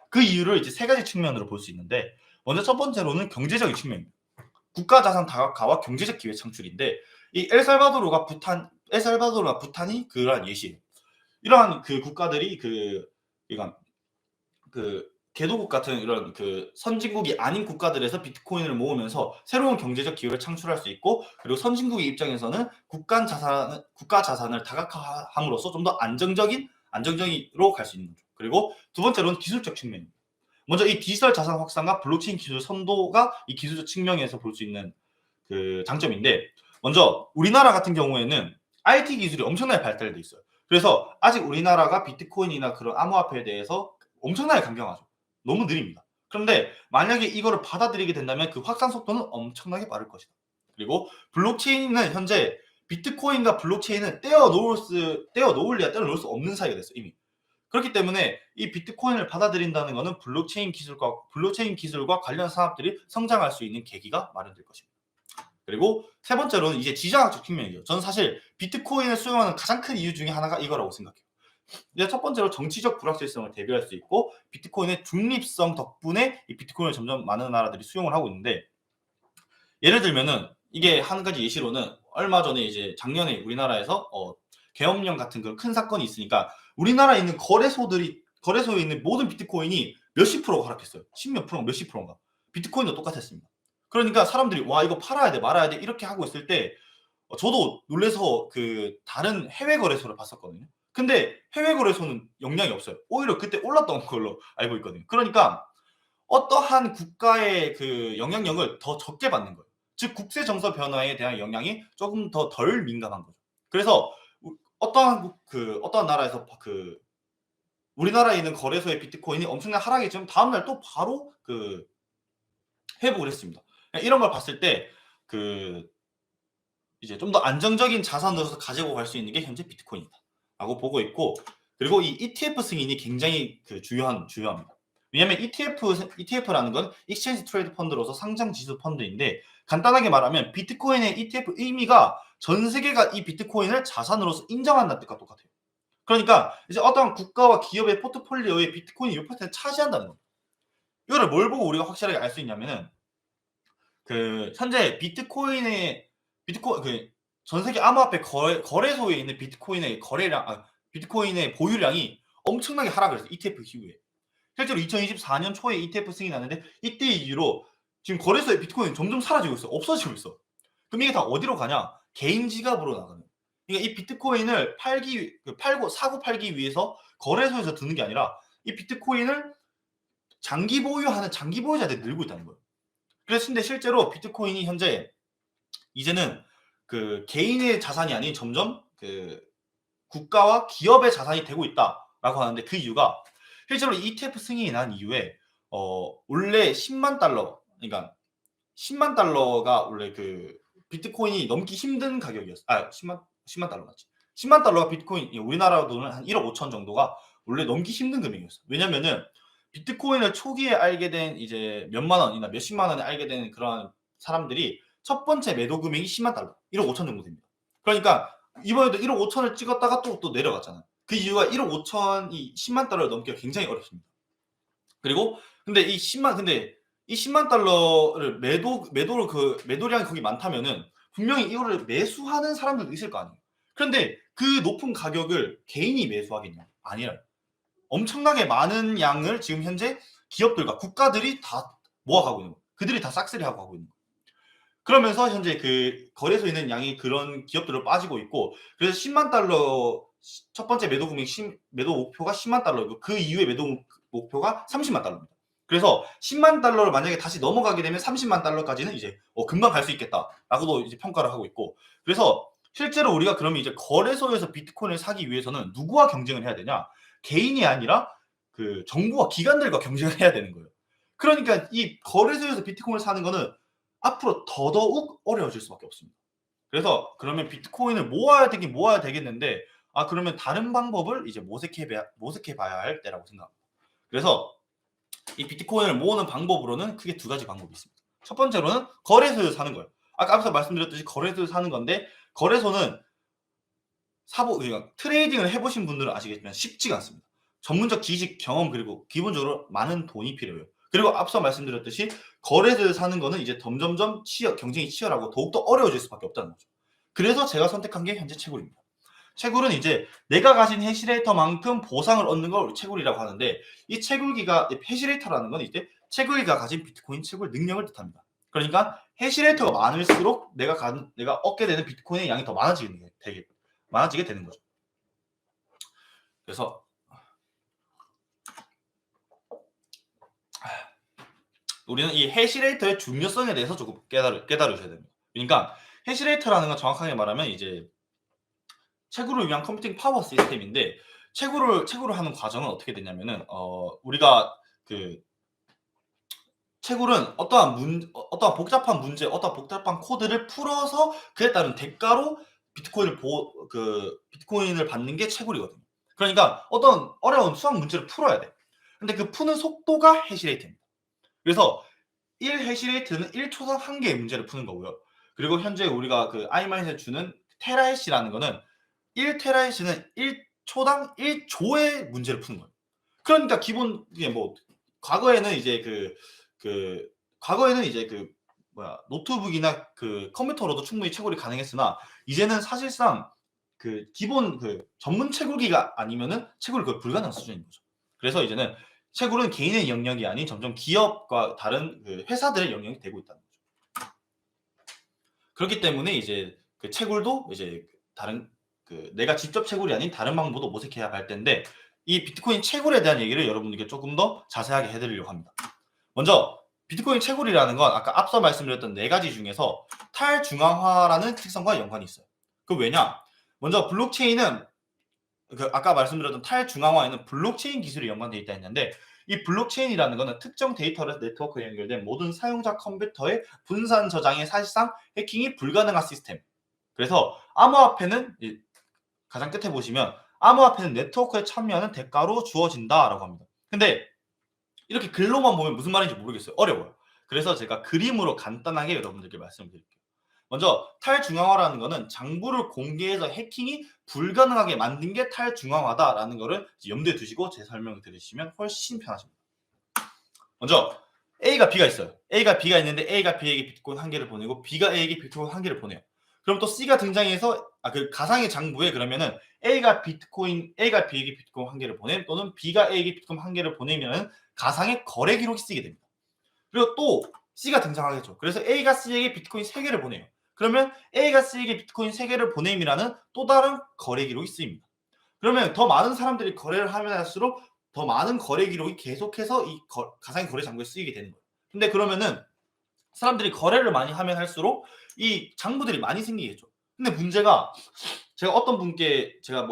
그 이유를 이제 세 가지 측면으로 볼 수 있는데 먼저 첫 번째로는 경제적인 측면입니다. 국가 자산 다각화와 경제적 기회 창출인데 이 엘살바도르가 부탄이 그러한 예시예요. 이러한 그 국가들이 개도국 같은 이런 그 선진국이 아닌 국가들에서 비트코인을 모으면서 새로운 경제적 기회를 창출할 수 있고 그리고 선진국의 입장에서는 국가 자산을 다각화함으로써 좀 더 안정적으로 갈 수 있는 거죠. 그리고 두 번째로는 기술적 측면입니다. 먼저 이 디지털 자산 확산과 블록체인 기술 선도가 이 기술적 측면에서 볼 수 있는 그 장점인데 먼저 우리나라 같은 경우에는 IT 기술이 엄청나게 발달돼 있어요. 그래서 아직 우리나라가 비트코인이나 그런 암호화폐에 대해서 엄청나게 강경하죠. 너무 느립니다. 그런데 만약에 이거를 받아들이게 된다면 그 확산 속도는 엄청나게 빠를 것이다. 그리고 블록체인은 현재 비트코인과 블록체인은 떼어놓을 수 없는 사이가 됐어요. 이미. 그렇기 때문에 이 비트코인을 받아들인다는 것은 블록체인 기술과 관련 산업들이 성장할 수 있는 계기가 마련될 것입니다. 그리고 세 번째로는 이제 지정학적 측면이에요. 저는 사실 비트코인을 수용하는 가장 큰 이유 중에 하나가 이거라고 생각해요. 이제 첫 번째로 정치적 불확실성을 대비할 수 있고 비트코인의 중립성 덕분에 이 비트코인을 점점 많은 나라들이 수용을 하고 있는데 예를 들면은 이게 한 가지 예시로는 얼마 전에 이제 작년에 우리나라에서 계엄령 같은 그런 큰 사건이 있으니까 우리나라에 있는 거래소에 있는 모든 비트코인이 몇십 프로가 하락했어요. 십몇 프로, 몇십 프로인가. 비트코인도 똑같았습니다. 그러니까 사람들이 와 이거 팔아야 돼 말아야 돼 이렇게 하고 있을 때 저도 놀래서 그 다른 해외 거래소를 봤었거든요. 근데 해외 거래소는 영향이 없어요. 오히려 그때 올랐던 걸로 알고 있거든요. 그러니까 어떠한 국가의 그 영향력을 더 적게 받는 거예요. 즉 국제 정서 변화에 대한 영향이 조금 더 덜 민감한 거죠. 그래서 어떠한 나라에서 우리나라에 있는 거래소의 비트코인이 엄청난 하락이 좀 다음 날 또 바로 회복을 했습니다. 이런 걸 봤을 때 이제 좀 더 안정적인 자산으로서 가지고 갈 수 있는 게 현재 비트코인이다라고 보고 있고 그리고 이 ETF 승인이 굉장히 중요합니다. 왜냐하면 ETF라는 건 익스체인지 트레이드 펀드로서 상장 지수 펀드인데 간단하게 말하면 비트코인의 ETF 의미가 전 세계가 이 비트코인을 자산으로서 인정한다는 뜻과 똑같아요. 그러니까 이제 어떤 국가와 기업의 포트폴리오에 비트코인이 6% 차지한다는 겁니다. 이거를 뭘 보고 우리가 확실하게 알 수 있냐면은 현재 전 세계 암호화폐 거래소에 있는 비트코인의 비트코인의 보유량이 엄청나게 하락을 했어요. ETF 이후에. 실제로 2024년 초에 ETF 승인이 났는데 이때 이후로 지금 거래소에 비트코인이 점점 사라지고 있어. 없어지고 있어. 그럼 이게 다 어디로 가냐? 개인 지갑으로 나가는. 그러니까 이 비트코인을 사고 팔기 위해서 거래소에서 드는 게 아니라 이 비트코인을 장기 보유하는 장기 보유자들이 늘고 있다는 거예요. 그래서 근데 실제로 비트코인이 현재 이제는 개인의 자산이 아닌 점점 국가와 기업의 자산이 되고 있다. 하는데 그 이유가 실제로 ETF 승인이 난 이후에 원래 10만 달러, 그러니까 10만 달러가 원래 그 비트코인이 넘기 힘든 가격이었어. 10만 달러 맞지? 10만 달러가 비트코인 우리나라 돈은 한 1억 5천 정도가 원래 넘기 힘든 금액이었어. 왜냐면은 비트코인을 초기에 알게 된 이제 몇만 원이나 몇십만 원에 알게 된 그런 사람들이 첫 번째 매도 금액이 10만 달러, 1억 5천 정도 됩니다. 그러니까 이번에도 1억 5천을 찍었다가 또 내려갔잖아. 그 이유가 1억 5천이 10만 달러를 넘기가 굉장히 어렵습니다. 그리고 근데 이 10만 달러를 매도를 매도량이 거기 많다면은 분명히 이거를 매수하는 사람들도 있을 거 아니에요. 그런데 그 높은 가격을 개인이 매수하겠냐? 아니라 엄청나게 많은 양을 지금 현재 기업들과 국가들이 다 모아가고 있는 거예요. 그들이 다 싹쓸이 하고 가고 있는 거예요. 그러면서 현재 그 거래소에 있는 양이 그런 기업들로 빠지고 있고, 그래서 10만 달러 첫 번째 매도 금액 매도 목표가 10만 달러고 그 이후에 매도 목표가 30만 달러입니다. 그래서 10만 달러를 만약에 다시 넘어가게 되면 30만 달러까지는 이제 금방 갈 수 있겠다라고도 이제 평가를 하고 있고, 그래서 실제로 우리가 그러면 이제 거래소에서 비트코인을 사기 위해서는 누구와 경쟁을 해야 되냐? 개인이 아니라 그 정부와 기관들과 경쟁을 해야 되는 거예요. 그러니까 이 거래소에서 비트코인을 사는 거는 앞으로 더더욱 어려워질 수밖에 없습니다. 그래서 그러면 비트코인을 모아야 되겠는데 그러면 다른 방법을 이제 모색해 봐야 할 때라고 생각합니다. 그래서 이 비트코인을 모으는 방법으로는 크게 두 가지 방법이 있습니다. 첫 번째로는 거래소에서 사는 거예요. 앞서 말씀드렸듯이 거래소에서 사는 건데, 거래소는 그러니까 트레이딩을 해보신 분들은 아시겠지만 쉽지가 않습니다. 전문적 지식, 경험, 그리고 기본적으로 많은 돈이 필요해요. 그리고 앞서 말씀드렸듯이 거래소에서 사는 거는 이제 점점점 경쟁이 치열하고 더욱더 어려워질 수밖에 없다는 거죠. 그래서 제가 선택한 게 현재 채굴입니다. 채굴은 이제 내가 가진 해시레이터만큼 보상을 얻는 걸 채굴이라고 하는데, 이 채굴기가 해시레이터라는 건 이제 채굴기가 가진 비트코인 채굴 능력을 뜻합니다. 그러니까 해시레이터가 많을수록 내가 얻게 되는 비트코인의 양이 더 많아지게 되는 거죠. 그래서 우리는 이 해시레이터의 중요성에 대해서 조금 깨달으셔야 됩니다. 그러니까 해시레이터라는 건 정확하게 말하면 이제 채굴을 위한 컴퓨팅 파워 시스템인데, 채굴을 하는 과정은 어떻게 되냐면은 우리가 그 채굴은 어떠한 복잡한 문제, 어떠한 복잡한 코드를 풀어서 그에 따른 대가로 비트코인을 받는 게 채굴이거든요. 그러니까 어떤 어려운 수학 문제를 풀어야 돼. 근데 그 푸는 속도가 해시레이트입니다. 그래서 1해시레이트는 1초당 1개의 문제를 푸는 거고요. 그리고 현재 우리가 그 아이마이트에 주는 테라해시라는 거는 1테라해시는 1초당 1조의 문제를 푸는 거예요. 그러니까 과거에는 이제 노트북이나 그 컴퓨터로도 충분히 채굴이 가능했으나, 이제는 사실상 기본 전문 채굴기가 아니면은 채굴이 거의 불가능한 수준인 거죠. 그래서 이제는 채굴은 개인의 영역이 아닌 점점 기업과 다른 회사들의 영역이 되고 있다는 거죠. 그렇기 때문에 이제 채굴도 이제 다른 내가 직접 채굴이 아닌 다른 방법도 모색해야 할 텐데, 이 비트코인 채굴에 대한 얘기를 여러분들께 조금 더 자세하게 해드리려고 합니다. 먼저 비트코인 채굴이라는 건 아까 앞서 말씀드렸던 4가지 중에서 탈중앙화라는 특성과 연관이 있어요. 그 왜냐? 먼저 블록체인은 아까 말씀드렸던 탈중앙화에는 블록체인 기술이 연관되어 있다 했는데, 이 블록체인이라는 것은 특정 데이터를 네트워크에 연결된 모든 사용자 컴퓨터의 분산 저장에 사실상 해킹이 불가능한 시스템. 그래서 암호화폐는 가장 끝에 보시면 암호화폐는 네트워크에 참여하는 대가로 주어진다라고 합니다. 근데 이렇게 글로만 보면 무슨 말인지 모르겠어요. 어려워요. 그래서 제가 그림으로 간단하게 여러분들께 말씀드릴게요. 먼저 탈중앙화라는 거는 장부를 공개해서 해킹이 불가능하게 만든 게 탈중앙화다라는 거를 염두에 두시고 제 설명을 들으시면 훨씬 편하십니다. 먼저 A가 B가 있어요. A가 B가 있는데 A가 B에게 비트코인 1개를 보내고 B가 A에게 비트코인 1개를 보내요. 그럼 또 C가 등장해서 그 가상의 장부에 그러면은 A가 B에게 비트코인 1개를 보냄, 또는 B가 A에게 비트코인 1개를 보내면은 가상의 거래 기록이 쓰이게 됩니다. 그리고 또 C가 등장하겠죠. 그래서 A가 C에게 비트코인 3개를 보내요. 그러면 A가 C에게 비트코인 3개를 보냄이라는 또 다른 거래 기록이 쓰입니다. 그러면 더 많은 사람들이 거래를 하면 할수록 더 많은 거래 기록이 계속해서 이 가상의 거래 장부에 쓰이게 되는 거예요. 근데 그러면은 사람들이 거래를 많이 하면 할수록 이 장부들이 많이 생기겠죠. 근데 문제가 제가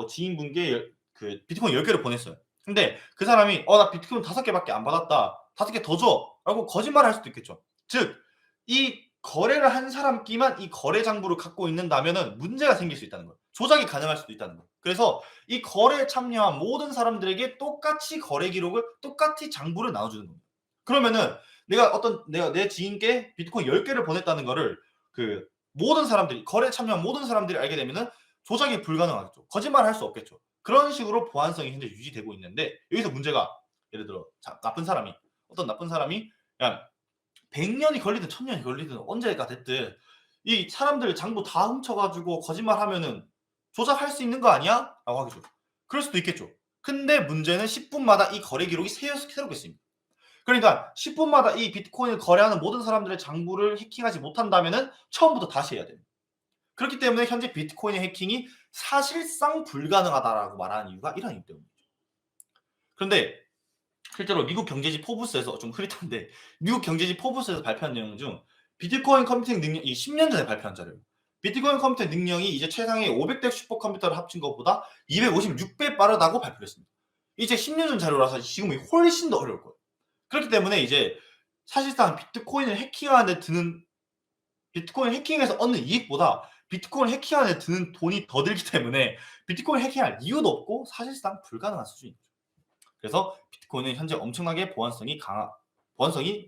지인분께 그 비트코인 10개를 보냈어요. 근데 그 사람이 나 비트코인 5개밖에 안 받았다. 5개 더 줘. 라고 거짓말을 할 수도 있겠죠. 즉, 이 거래를 한 사람끼만 이 거래 장부를 갖고 있는다면은 문제가 생길 수 있다는 거예요. 조작이 가능할 수도 있다는 거예요. 그래서 이 거래에 참여한 모든 사람들에게 똑같이 거래 기록을 똑같이 장부를 나눠주는 겁니다. 그러면은 내가 내 지인께 비트코인 10개를 보냈다는 거를 그 모든 사람들이 거래에 참여한 모든 사람들이 알게 되면은 조작이 불가능하겠죠. 거짓말을 할 수 없겠죠. 그런 식으로 보안성이 현재 유지되고 있는데 여기서 문제가 예를 들어 어떤 나쁜 사람이 야 100년이 걸리든 1000년이 걸리든 언제가 됐든 이 사람들 장부 다 훔쳐가지고 거짓말하면은 조작할 수 있는 거 아니야? 라고 하겠죠. 그럴 수도 있겠죠. 근데 문제는 10분마다 이 거래 기록이 새롭게 씁니다. 그러니까 10분마다 이 비트코인을 거래하는 모든 사람들의 장부를 해킹하지 못한다면은 처음부터 다시 해야 됩니다. 그렇기 때문에 현재 비트코인의 해킹이 사실상 불가능하다라고 말하는 이유가 이런 이유 때문이죠. 그런데 실제로 미국 경제지 포브스에서 좀 흐릿한데 미국 경제지 포브스에서 발표한 내용 중 비트코인 컴퓨팅 능력이 10년 전에 발표한 자료예요. 비트코인 컴퓨팅 능력이 이제 최상의 500대 슈퍼컴퓨터를 합친 것보다 256배 빠르다고 발표했습니다. 이제 10년 전 자료라서 지금이 훨씬 더 어려울 거예요. 그렇기 때문에 이제 사실상 비트코인을 해킹해서 얻는 이익보다 비트코인 해킹하는 데 드는 돈이 더 들기 때문에 비트코인 해킹할 이유도 없고 사실상 불가능한 수준입니다. 그래서 비트코인은 현재 엄청나게 보안성이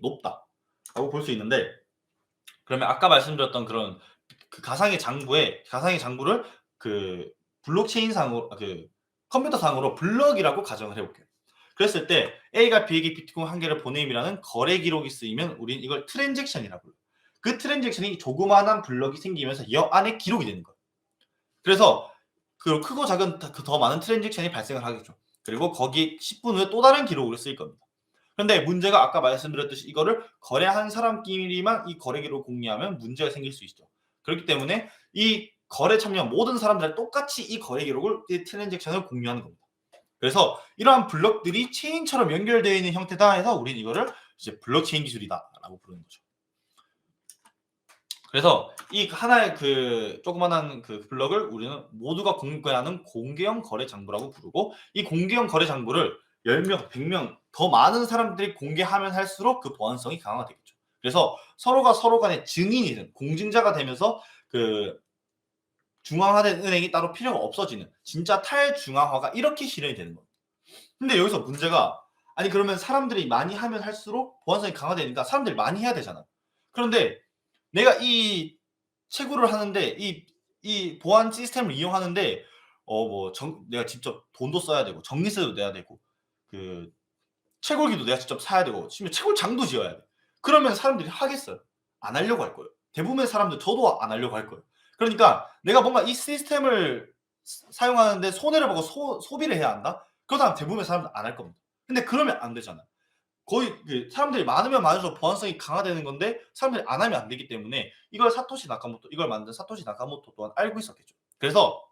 높다라고 볼 수 있는데 그러면 아까 말씀드렸던 그런 그 가상의 장부를 그 블록체인상으로 컴퓨터상으로 블럭이라고 가정을 해볼게요. 그랬을 때 A가 B에게 비트코인 한 개를 보냄이라는 거래 기록이 쓰이면 우리는 이걸 트랜잭션이라고 불러요. 그 트랜잭션이 조그마한 블럭이 생기면서 이 안에 기록이 되는 거예요. 그래서 그 크고 작은 더 많은 트랜잭션이 발생을 하겠죠. 그리고 거기 10분 후에 또 다른 기록으로 쓰일 겁니다. 그런데 문제가 아까 말씀드렸듯이 이거를 거래한 사람끼리만 이 거래 기록을 공유하면 문제가 생길 수 있죠. 그렇기 때문에 이 거래 참여한 모든 사람들이 똑같이 이 거래 기록을 이 트랜잭션을 공유하는 겁니다. 그래서 이러한 블럭들이 체인처럼 연결되어 있는 형태다 해서 우리는 이거를 이제 블록체인 기술이다라고 부르는 거죠. 그래서 이 하나의 그 조그만한 그 블럭을 우리는 모두가 공개하는 공개형 거래 장부라고 부르고 이 공개형 거래 장부를 10명, 100명 더 많은 사람들이 공개하면 할수록 그 보안성이 강화가 되겠죠. 그래서 서로가 서로 간의 증인이 된 공증자가 되면서 그 중앙화된 은행이 따로 필요가 없어지는 진짜 탈중앙화가 이렇게 실현이 되는 겁니다. 근데 여기서 문제가 아니 그러면 사람들이 많이 하면 할수록 보안성이 강화되니까 사람들이 많이 해야 되잖아. 그런데 내가 이 채굴을 하는데 이 보안 시스템을 이용하는데 내가 직접 돈도 써야 되고 전기세도 내야 되고 그 채굴기도 내가 직접 사야 되고 심지어 채굴장도 지어야 돼. 그러면 사람들이 하겠어요? 안 하려고 할 거예요. 대부분의 사람들 저도 안 하려고 할 거예요. 그러니까 내가 뭔가 이 시스템을 사용하는데 손해를 보고 소비를 해야 한다? 그러다면 대부분의 사람들 안 할 겁니다. 근데 그러면 안 되잖아. 거의 사람들이 많으면 많을수록 보안성이 강화되는 건데 사람들이 안 하면 안 되기 때문에 이걸 만든 사토시 나카모토 또한 알고 있었겠죠. 그래서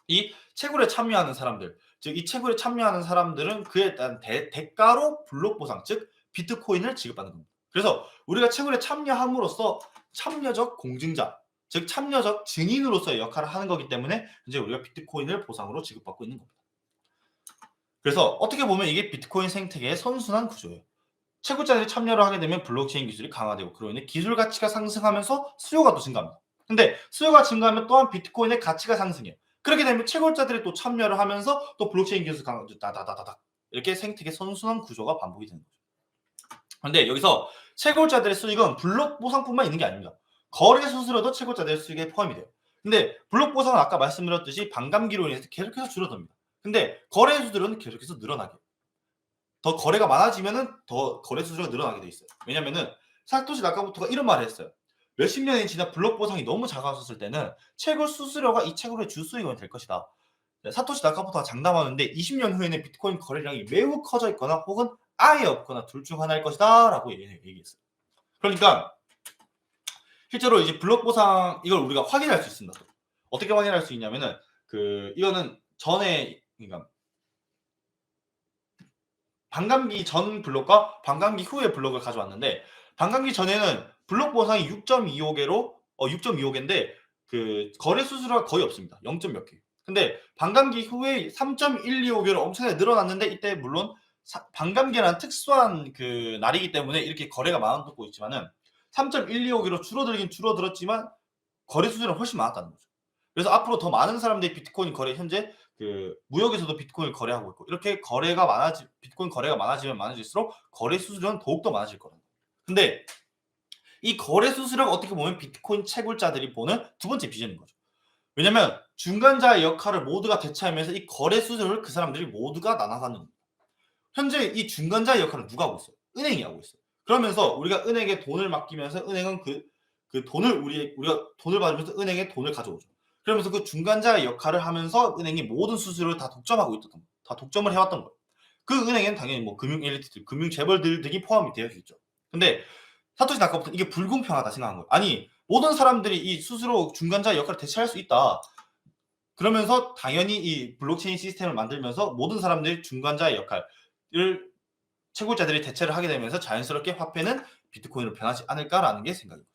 이 채굴에 참여하는 사람들, 즉 이 채굴에 참여하는 사람들은 그에 따른 대가로 블록 보상, 즉 비트코인을 지급받는 겁니다. 그래서 우리가 채굴에 참여함으로써 참여적 공증자, 즉 참여적 증인으로서의 역할을 하는 거기 때문에 이제 우리가 비트코인을 보상으로 지급받고 있는 겁니다. 그래서 어떻게 보면 이게 비트코인 생태계의 선순환 구조예요. 채굴자들이 참여를 하게 되면 블록체인 기술이 강화되고 그로 인해 기술 가치가 상승하면서 수요가 또 증가합니다. 근데 수요가 증가하면 또한 비트코인의 가치가 상승해요. 그렇게 되면 채굴자들이 또 참여를 하면서 또 블록체인 기술 강화 다다다다다 이렇게 생태계 선순환 구조가 반복이 되는 거죠. 그런데 여기서 채굴자들의 수익은 블록 보상뿐만 있는 게 아닙니다. 거래 수수료도 채굴자들의 수익에 포함이 돼요. 근데 블록 보상은 아까 말씀드렸듯이 반감기로 인해서 계속해서 줄어듭니다. 근데 거래 수수료는 계속해서 늘어나게. 더 거래가 많아지면은 더 거래 수수료가 늘어나게 돼 있어요. 왜냐면은 사토시 나카모토가 이런 말을 했어요. 몇십 년이 지나 블록 보상이 너무 작아졌을 때는 채굴 수수료가 이 채굴의 주 수익원이 될 것이다. 사토시 나카모토가 장담하는데 20년 후에는 비트코인 거래량이 매우 커져 있거나 혹은 아예 없거나 둘 중 하나일 것이다 라고 얘기했어요. 그러니까 실제로 이제 블록 보상 이걸 우리가 확인할 수 있습니다. 어떻게 확인할 수 있냐면은 이거는 그러니까 반감기 전 블록과 반감기 후의 블록을 가져왔는데 반감기 전에는 블록 보상이 6.25개인데 그 거래 수수료가 거의 없습니다. 0. 몇 개. 근데 반감기 후에 3.125개로 엄청나게 늘어났는데 이때 물론 반감기라는 특수한 그 날이기 때문에 이렇게 거래가 많았고 있지만은 3.125개로 줄어들긴 줄어들었지만 거래 수준은 훨씬 많았다는 거죠. 그래서 앞으로 더 많은 사람들이 비트코인 거래 현재 그 무역에서도 비트코인을 거래하고 있고 이렇게 비트코인 거래가 많아지면 많아질수록 거래 수수료는 더욱더 많아질 거라는 거예요. 근데 이 거래 수수료가 어떻게 보면 비트코인 채굴자들이 보는 두 번째 비전인 거죠. 왜냐면 중간자의 역할을 모두가 대체하면서 이 거래 수수료를 그 사람들이 모두가 나눠가는 겁니다. 현재 이 중간자의 역할을 누가 하고 있어요? 은행이 하고 있어요. 그러면서 우리가 은행에 돈을 맡기면서 은행은 그 돈을 우리가 돈을 받으면서 은행에 돈을 가져오죠. 그러면서 그 중간자의 역할을 하면서 은행이 모든 수수료를 다 독점을 해왔던 거예요. 그 은행에는 당연히 뭐 금융 엘리트들, 금융 재벌들 등이 포함이 되어 있죠. 근데 사토시 나카모토는 이게 불공평하다 생각한 거예요. 아니 모든 사람들이 이 수수료 중간자의 역할을 대체할 수 있다. 그러면서 당연히 이 블록체인 시스템을 만들면서 모든 사람들이 중간자의 역할을 채굴자들이 대체를 하게 되면서 자연스럽게 화폐는 비트코인으로 변하지 않을까라는 게 생각인 거죠.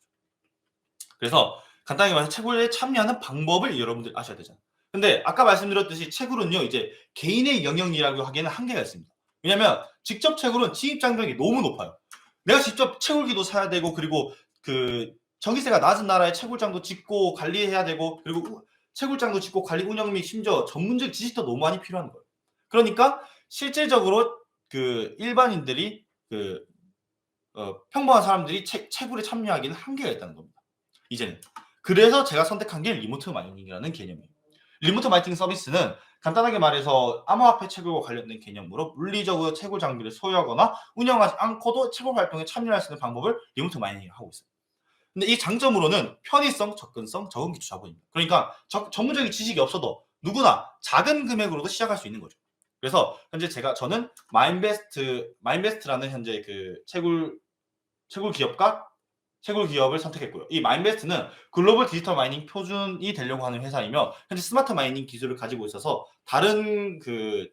그래서 간단하게 말해서 채굴에 참여하는 방법을 여러분들 아셔야 되잖아요. 근데 아까 말씀드렸듯이 채굴은요 이제 개인의 영역이라고 하기에는 한계가 있습니다. 왜냐면 직접 채굴은 진입 장벽이 너무 높아요. 내가 직접 채굴기도 사야 되고 그리고 그 전기세가 낮은 나라에 채굴장도 짓고 관리해야 되고 그리고 채굴장도 짓고 관리 운영 및 심지어 전문적 지식도 너무 많이 필요한 거예요. 그러니까 실질적으로 그 일반인들이 평범한 사람들이 채굴에 참여하기는 한계가 있다는 겁니다. 이제는. 그래서 제가 선택한 게 리모트 마이닝이라는 개념이에요. 리모트 마이닝 서비스는 간단하게 말해서 암호화폐 채굴과 관련된 개념으로 물리적으로 채굴 장비를 소유하거나 운영하지 않고도 채굴 활동에 참여할 수 있는 방법을 리모트 마이닝을 하고 있어요. 근데 이 장점으로는 편의성, 접근성, 적은 기초 자본입니다. 그러니까 전문적인 지식이 없어도 누구나 작은 금액으로도 시작할 수 있는 거죠. 그래서 현재 저는 마인베스트라는 현재 그 채굴 기업을 선택했고요. 이 마인베스트는 글로벌 디지털 마이닝 표준이 되려고 하는 회사이며 현재 스마트 마이닝 기술을 가지고 있어서 다른 그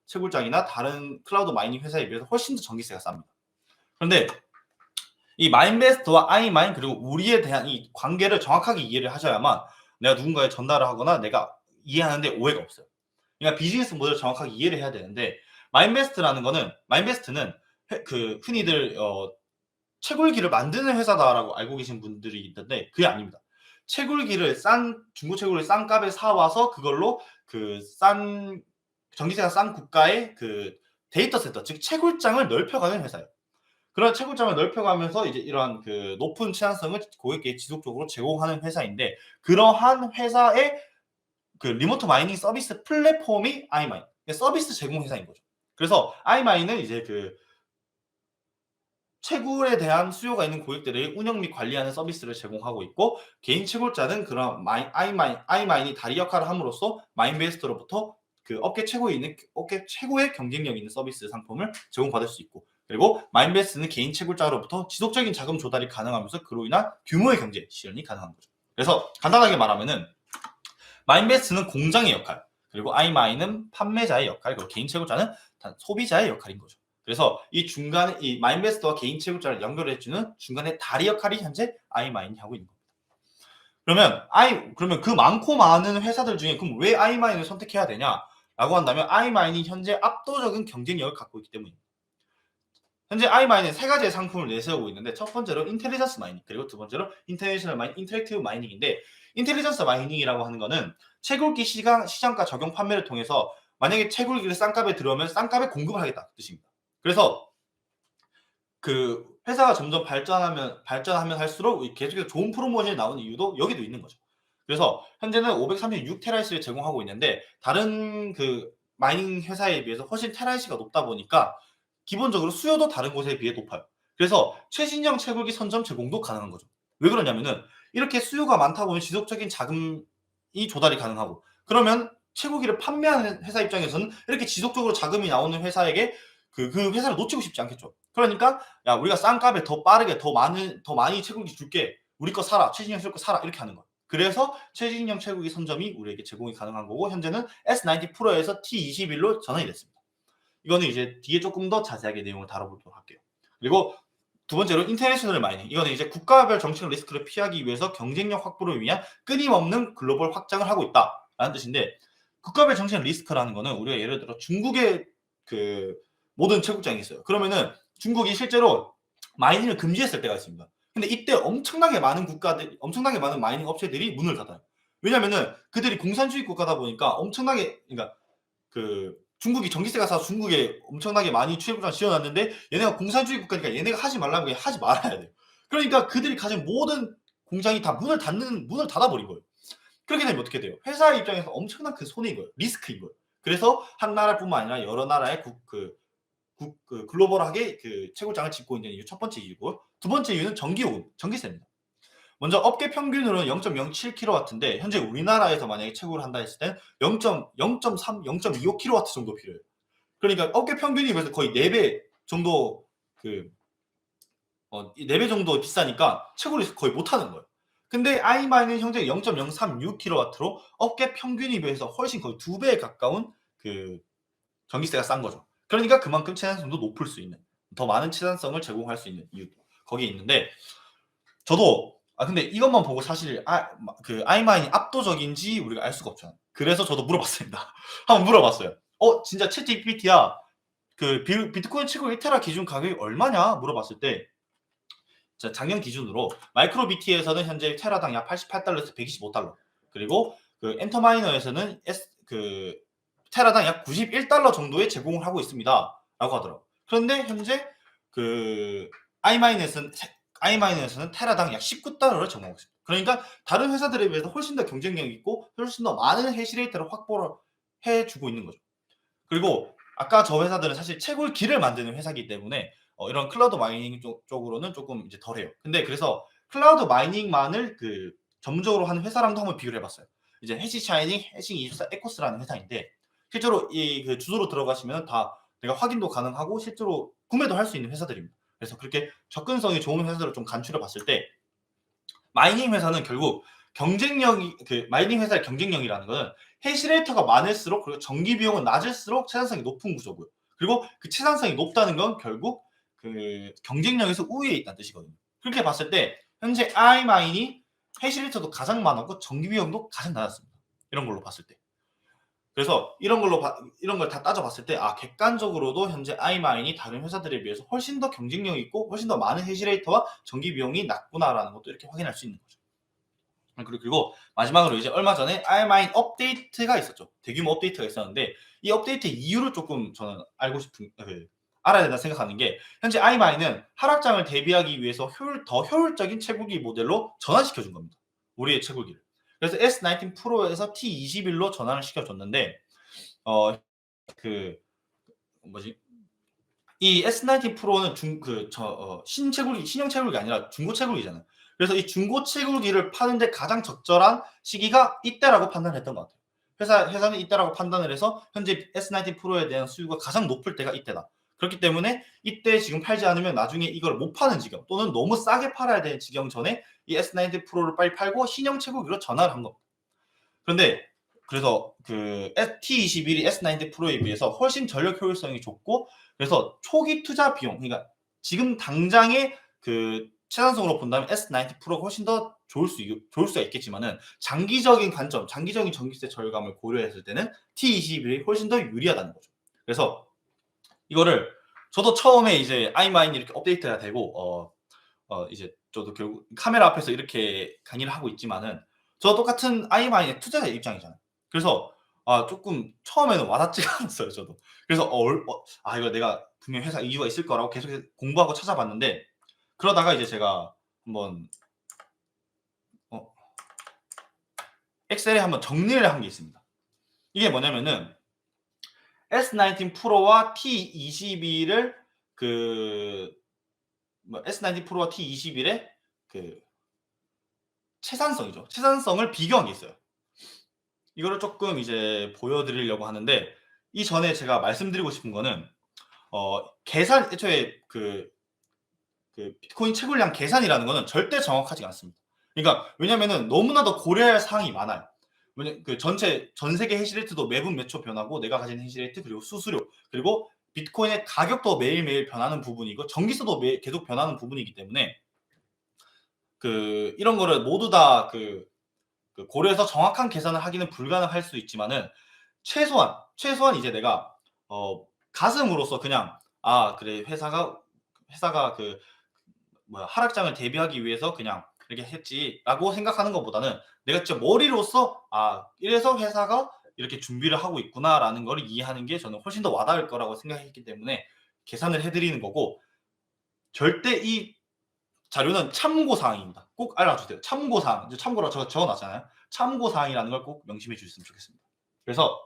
채굴장이나 다른 클라우드 마이닝 회사에 비해서 훨씬 더 전기세가 쌉니다. 그런데 이 마인베스트와 아이마인 그리고 우리에 대한 이 관계를 정확하게 이해를 하셔야만 내가 누군가에 전달을 하거나 내가 이해하는데 오해가 없어요. 그러니까 비즈니스 모델을 정확하게 이해를 해야 되는데 마인베스트는 그 흔히들 채굴기를 만드는 회사다라고 알고 계신 분들이 있는데 그게 아닙니다. 채굴기를 중고 채굴을 싼 값에 사와서 그걸로 전기세가 싼 국가의 그 데이터 센터 즉 채굴장을 넓혀가는 회사예요. 그런 채굴장을 넓혀가면서 이제 이러한 그 높은 취한성을 고객에게 지속적으로 제공하는 회사인데 그러한 회사의 그 리모트 마이닝 서비스 플랫폼이 아이마인 서비스 제공 회사인 거죠. 그래서 아이마인은 이제 그 채굴에 대한 수요가 있는 고객들의 운영 및 관리하는 서비스를 제공하고 있고 개인 채굴자는 그런 아이마인이 다리 역할을 함으로써 마인베스트로부터 그 업계 최고의 경쟁력 있는 서비스 상품을 제공받을 수 있고 그리고 마인베스트는 개인 채굴자로부터 지속적인 자금 조달이 가능하면서 그로 인한 규모의 경제 실현이 가능한 거죠. 그래서 간단하게 말하면은 마인베스트는 공장의 역할 그리고 아이마인은 판매자의 역할 그리고 개인 채굴자는 소비자의 역할인 거죠. 그래서 이 중간에 이 마인베스트와 개인 채굴자를 연결해주는 중간에 다리 역할이 현재 아이마인이 하고 있는 겁니다. 그러면 그 많고 많은 회사들 중에 그럼 왜 아이마인을 선택해야 되냐라고 한다면 아이마인이 현재 압도적인 경쟁력을 갖고 있기 때문입니다. 현재 아이마인은 세 가지의 상품을 내세우고 있는데 첫 번째로 인텔리전스 마이닝 그리고 두 번째로 인터랙티브 마이닝인데 인텔리전스 마이닝이라고 하는 거는 채굴기 시장가 적용 판매를 통해서 만약에 채굴기를 싼 값에 들어오면 싼 값에 공급을 하겠다 뜻입니다. 그래서 그 회사가 점점 발전하면 할수록 계속해서 좋은 프로모션이 나오는 이유도 여기도 있는 거죠. 그래서 현재는 536테라이스를 제공하고 있는데 다른 그 마이닝 회사에 비해서 훨씬 테라이스가 높다 보니까 기본적으로 수요도 다른 곳에 비해 높아요. 그래서 최신형 채굴기 선점 제공도 가능한 거죠. 왜 그러냐면은 이렇게 수요가 많다 보면 지속적인 자금이 조달이 가능하고 그러면 채굴기를 판매하는 회사 입장에서는 이렇게 지속적으로 자금이 나오는 회사에게 그 회사를 놓치고 싶지 않겠죠. 그러니까 야 우리가 싼 값에 더 빠르게 더 많이 채굴기 줄게. 우리 거 사라. 최신형 채굴기 사라. 이렇게 하는 거예요. 그래서 최신형 채굴기 선점이 우리에게 제공이 가능한 거고 현재는 S90 프로에서 T21로 전환이 됐습니다. 이거는 이제 뒤에 조금 더 자세하게 내용을 다뤄보도록 할게요. 그리고 두 번째로 인터내셔널 마이닝. 이거는 이제 국가별 정책 리스크를 피하기 위해서 경쟁력 확보를 위한 끊임없는 글로벌 확장을 하고 있다. 라는 뜻인데, 국가별 정책 리스크라는 거는 우리가 예를 들어 중국의 그 모든 채굴장이 있어요. 그러면은 중국이 실제로 마이닝을 금지했을 때가 있습니다. 근데 이때 엄청나게 많은 엄청나게 많은 마이닝 업체들이 문을 닫아요. 왜냐면은 그들이 공산주의 국가다 보니까 엄청나게, 그러니까 그 중국이 전기세가 싸서 중국에 엄청나게 많이 채굴장 지어놨는데 얘네가 공산주의 국가니까 얘네가 하지 말라면 그냥 하지 말아야 돼요. 그러니까 그들이 가진 모든 공장이 다 문을 닫아버린 거예요. 그렇게 되면 어떻게 돼요? 회사 입장에서 엄청난 그 손해인 거예요. 리스크인 거예요. 그래서 한 나라뿐만 아니라 여러 나라의 글로벌하게 그 채굴장을 짓고 있는 이유, 첫 번째 이유고, 두 번째 이유는 전기요금, 전기세입니다. 먼저 업계 평균으로는 0.07kW인데 현재 우리나라에서 만약에 채굴을 한다 했을 땐 0.3, 0.25kW 정도 필요해요. 그러니까 업계 평균이 그래서 거의 4배 정도 4배 정도 비싸니까 채굴을 거의 못하는 거예요. 근데 아이마이는 현재 0.036kW로 업계 평균에 비해서 훨씬 거의 2배에 가까운 그 전기세가 싼 거죠. 그러니까 그만큼 채산성도 높을 수 있는, 더 많은 채산성을 제공할 수 있는 이유, 거기에 있는데, 저도 근데 이것만 보고 사실 아이마인이 압도적인지 우리가 알 수가 없잖아요. 그래서 저도 물어봤습니다. 한번 물어봤어요. 진짜 챗GPT야 그 비트코인 채굴 1테라 기준 가격이 얼마냐 물어봤을 때, 작년 기준으로 마이크로 BT에서는 현재 테라당 약 88달러에서 125달러, 그리고 그 엔터마이너에서는 테라당 약 91달러 정도에 제공을 하고 있습니다라고 하더라고요. 그런데 현재 그 아이마이너에서는 테라당 약 19달러를 제공하고 있습니다. 그러니까 다른 회사들에 비해서 훨씬 더 경쟁력이 있고 훨씬 더 많은 해시레이트를 확보를 해주고 있는 거죠. 그리고 아까 저 회사들은 사실 채굴기를 만드는 회사이기 때문에 이런 클라우드 마이닝 쪽으로는 조금 이제 덜해요. 근데 그래서 클라우드 마이닝만을 전문적으로 하는 회사랑도 한번 비교를 해봤어요. 이제 해시샤이닝, 해싱24 에코스라는 회사인데, 실제로 이 주소로 들어가시면 다 내가 확인도 가능하고 실제로 구매도 할 수 있는 회사들입니다. 그래서 그렇게 접근성이 좋은 회사들을 좀 간추려 봤을 때, 마이닝 회사는 결국 마이닝 회사의 경쟁력이라는 거는 해시레이터가 많을수록, 그리고 전기 비용은 낮을수록 채산성이 높은 구조고요. 그리고 그 채산성이 높다는 건 결국 그 경쟁력에서 우위에 있다는 뜻이거든요. 그렇게 봤을 때 현재 아이마인이 해시레이터도 가장 많았고 전기 비용도 가장 낮았습니다. 이런 걸로 봤을 때. 그래서 이런 걸 다 따져봤을 때 객관적으로도 현재 아이마인이 다른 회사들에 비해서 훨씬 더 경쟁력이 있고 훨씬 더 많은 해시레이터와 전기 비용이 낮구나라는 것도 이렇게 확인할 수 있는 거죠. 그리고 마지막으로 이제 얼마 전에 아이마인 업데이트가 있었죠. 대규모 업데이트가 있었는데, 이 업데이트 이유를 조금 저는 알아야 된다 생각하는 게, 현재 아이마인은 하락장을 대비하기 위해서 더 효율적인 채굴기 모델로 전환시켜 준 겁니다. 우리의 채굴기를. 그래서 S19 프로에서 T21로 전환을 시켜줬는데, 이 S19 프로는 신형 채굴기 아니라 중고 채굴기잖아요. 그래서 이 중고 채굴기를 파는데 가장 적절한 시기가 이때라고 판단했던 것 같아요. 회사는 이때라고 판단을 해서 현재 S19 프로에 대한 수요가 가장 높을 때가 이때다. 그렇기 때문에 이때 지금 팔지 않으면 나중에 이걸 못 파는 지경, 또는 너무 싸게 팔아야 되는 지경 전에 이 S19 프로를 빨리 팔고 신형 채굴기로 전환을 한 겁니다. 그래서 그 T21이 S19 프로에 비해서 훨씬 전력 효율성이 좋고, 그래서 초기 투자 비용, 그러니까 지금 당장의 그 채산성으로 본다면 S19 프로가 훨씬 더 좋을 수가 있겠지만은, 장기적인 관점, 장기적인 전기세 절감을 고려했을 때는 T21이 훨씬 더 유리하다는 거죠. 그래서 이거를 저도 처음에 이제 아이마인이 이렇게 업데이트가 되고 이제 저도 결국 카메라 앞에서 이렇게 강의를 하고 있지만은, 저 똑같은 아이마인의 투자자 입장이잖아요. 그래서 조금 처음에는 와닿지가 않았어요, 저도. 그래서 이거 내가 분명 회사 이유가 있을 거라고 계속 공부하고 찾아봤는데, 그러다가 이제 제가 한번 엑셀에 한번 정리를 한 게 있습니다. 이게 뭐냐면은 S19 프로와 T21을 S19 프로와 T21의 채산성이죠. 채산성을 비교한 게 있어요. 이거를 조금 이제 보여드리려고 하는데, 이전에 제가 말씀드리고 싶은 거는 애초에 비트코인 채굴량 계산이라는 거는 절대 정확하지 않습니다. 그러니까 왜냐면은 너무나도 고려할 사항이 많아요. 전 세계 해시레이트도 매분 몇 초 변하고, 내가 가진 해시레이트, 그리고 수수료, 그리고 비트코인의 가격도 매일매일 변하는 부분이고, 전기세도 계속 변하는 부분이기 때문에 이런 거를 모두 다 그 고려해서 정확한 계산을 하기는 불가능할 수 있지만은 최소한 이제 내가 가슴으로서 그냥 그래 회사가 그 하락장을 대비하기 위해서 그냥 이렇게 했지라고 생각하는 것보다는 내가 진짜 머리로서 이래서 회사가 이렇게 준비를 하고 있구나라는 걸 이해하는 게 저는 훨씬 더 와닿을 거라고 생각했기 때문에 계산을 해드리는 거고, 절대 이 자료는 참고사항입니다. 꼭 알아주세요. 참고사항. 참고로 적어놨잖아요. 참고사항이라는 걸 꼭 명심해 주셨으면 좋겠습니다. 그래서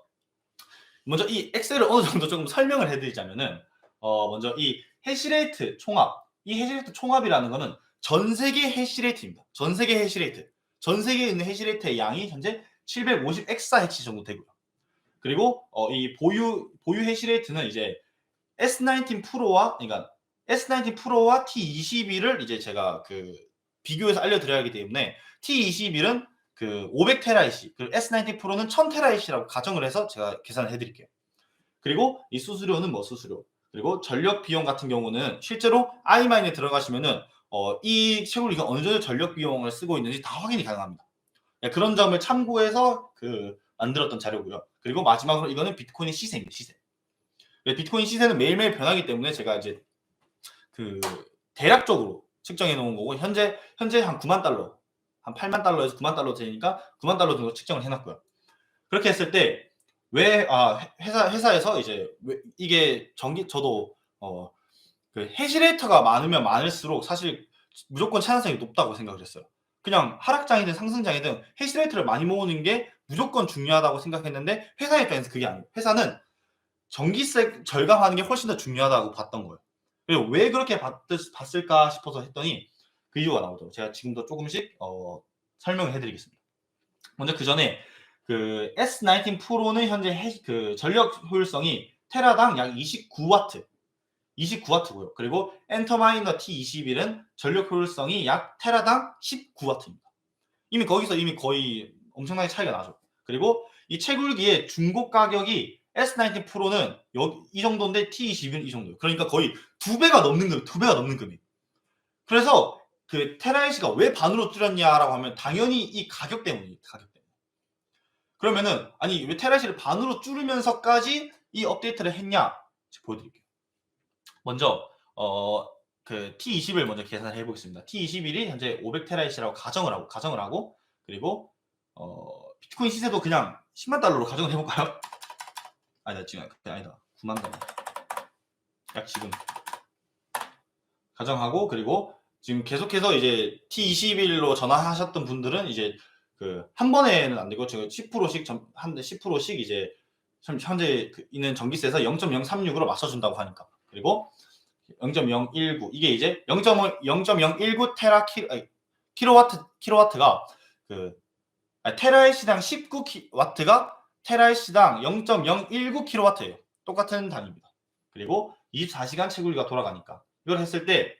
먼저 이 엑셀을 어느 정도 조금 설명을 해드리자면은 먼저 이 해시레이트 총합, 이 해시레이트 총합이라는 거는 전 세계 해시레이트입니다. 전 세계 해시레이트. 전 세계에 있는 해시레이트의 양이 현재 750 엑사헤치 정도 되고요. 그리고 이 보유 해시레이트는 이제 S19 프로와 T21을 이제 제가 그 비교해서 알려드려야 하기 때문에 T21은 그 500테라이시, 그 S19 프로는 1000테라이시라고 가정을 해서 제가 계산을 해드릴게요. 그리고 이 수수료는 수수료. 그리고 전력 비용 같은 경우는 실제로 iMine에 들어가시면은 이 채굴기가 어느 정도 전력 비용을 쓰고 있는지 다 확인이 가능합니다. 그런 점을 참고해서 만들었던 자료고요. 그리고 마지막으로 이거는 비트코인 시세입니다. 시세. 비트코인 시세는 매일매일 변하기 때문에 제가 이제 그 대략적으로 측정해 놓은 거고, 현재 한 9만 달러, 한 8만 달러에서 9만 달러 되니까 9만 달러 정도 측정을 해놨고요. 그렇게 했을 때 왜 회사에서 이제 이게 저도 그 해시레이터가 많으면 많을수록 사실 무조건 차단성이 높다고 생각을 했어요. 그냥 하락장이든 상승장이든 해시레이터를 많이 모으는 게 무조건 중요하다고 생각했는데, 회사 입장에서 그게 아니에요. 회사는 전기세 절감하는 게 훨씬 더 중요하다고 봤던 거예요. 그리고 왜 그렇게 봤을까 싶어서 했더니 그 이유가 나오더라고요. 제가 지금도 조금씩 설명을 해드리겠습니다. 먼저 그 전에 그 S19 프로는 현재 그 전력 효율성이 테라당 약 29W고요. 그리고 엔터마이너 T21은 전력 효율성이 약 테라당 19W입니다. 이미 거기서 거의 엄청나게 차이가 나죠. 그리고 이 채굴기의 중고 가격이 S19 프로는 이 정도인데 T21은 이 정도예요. 그러니까 거의 2배가 넘는 금액. 그래서 그 테라이시가 왜 반으로 줄였냐라고 하면 당연히 이 가격 때문이에요. 가격 때문에. 그러면은 왜 테라이시를 반으로 줄이면서까지 이 업데이트를 했냐? 보여드릴게요. 먼저 그 T21을 먼저 계산을 해보겠습니다. T21이 현재 500테라이시라고 가정을 하고 그리고 비트코인 시세도 그냥 10만 달러로 가정을 해볼까요? 지금 아니다. 9만 달러. 약 지금 가정하고, 그리고 지금 계속해서 이제 T21로 전화하셨던 분들은 이제 그 한 번에는 안 되고 지금 10%씩 이제 현재 있는 전기세에서 0.036으로 맞춰준다고 하니까. 그리고 0.019 이게 이제 0.019 킬로와트가 그 테라이시당 19W가 테라이시당 0.019 킬로와트예요. 똑같은 단위입니다. 그리고 24시간 채굴기가 돌아가니까 이걸 했을 때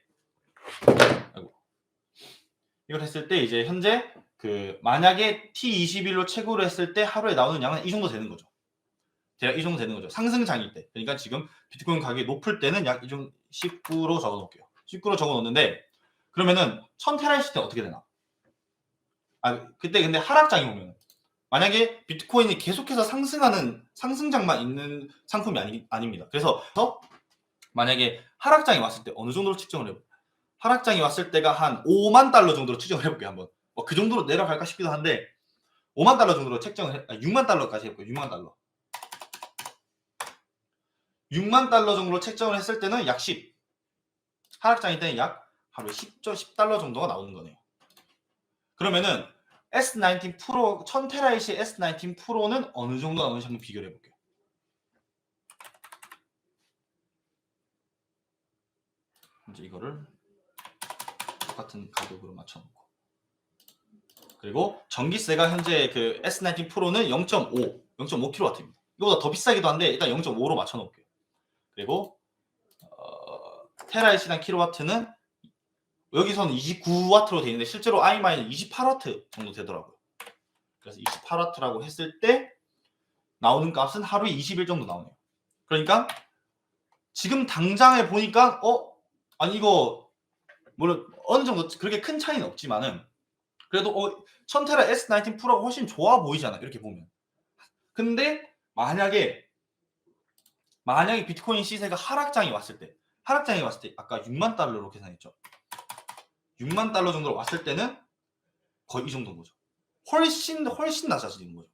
이제 현재 그 만약에 T21로 채굴을 했을 때 하루에 나오는 양은 이 정도 되는 거죠. 대략 이 정도 되는 거죠. 상승장일 때. 그러니까 지금 비트코인 가격이 높을 때는 약 이 정도 19로 적어 놓을게요. 19로 적어 놓는데, 그러면은 1000테라이시 때 어떻게 되나? 그때 근데 하락장이 오면, 만약에 비트코인이 계속해서 상승하는 상승장만 있는 상품이 아닙니다. 그래서 만약에 하락장이 왔을 때 어느 정도로 측정을 해볼까요? 하락장이 왔을 때가 한 5만 달러 정도로 측정을 해볼게요. 한번. 그 정도로 내려갈까 싶기도 한데 5만 달러 정도로 측정을 6만 달러까지 해볼게요. 6만 달러. 6만 달러 정도로 책정을 했을 때는 약 10. 하락장일 때는 약 하루에 10달러 정도가 나오는 거네요. 그러면은 S19 프로 1000테라이시 S19 프로는 어느 정도 나오는지 한번 비교를 해볼게요. 이제 이거를 똑같은 가격으로 맞춰놓고, 그리고 전기세가 현재 그 S19 프로는 0.5kW입니다. 이거보다 더 비싸기도 한데 일단 0.5로 맞춰놓을게요. 그리고 테라이시당 킬로와트는 여기서는 29W로 되어 있는데 실제로 iMine은 28W 정도 되더라고요. 그래서 28W라고 했을 때 나오는 값은 하루에 20일 정도 나오네요. 그러니까 지금 당장에 보니까 이거 물론 어느 정도 그렇게 큰 차이는 없지만은, 그래도 1000테라 S19 프로가 훨씬 좋아 보이잖아. 이렇게 보면. 근데 만약에 비트코인 시세가 하락장이 왔을 때 아까 6만 달러로 계산했죠. 6만 달러 정도로 왔을 때는 거의 이 정도인 거죠. 훨씬 낮아지는 거죠.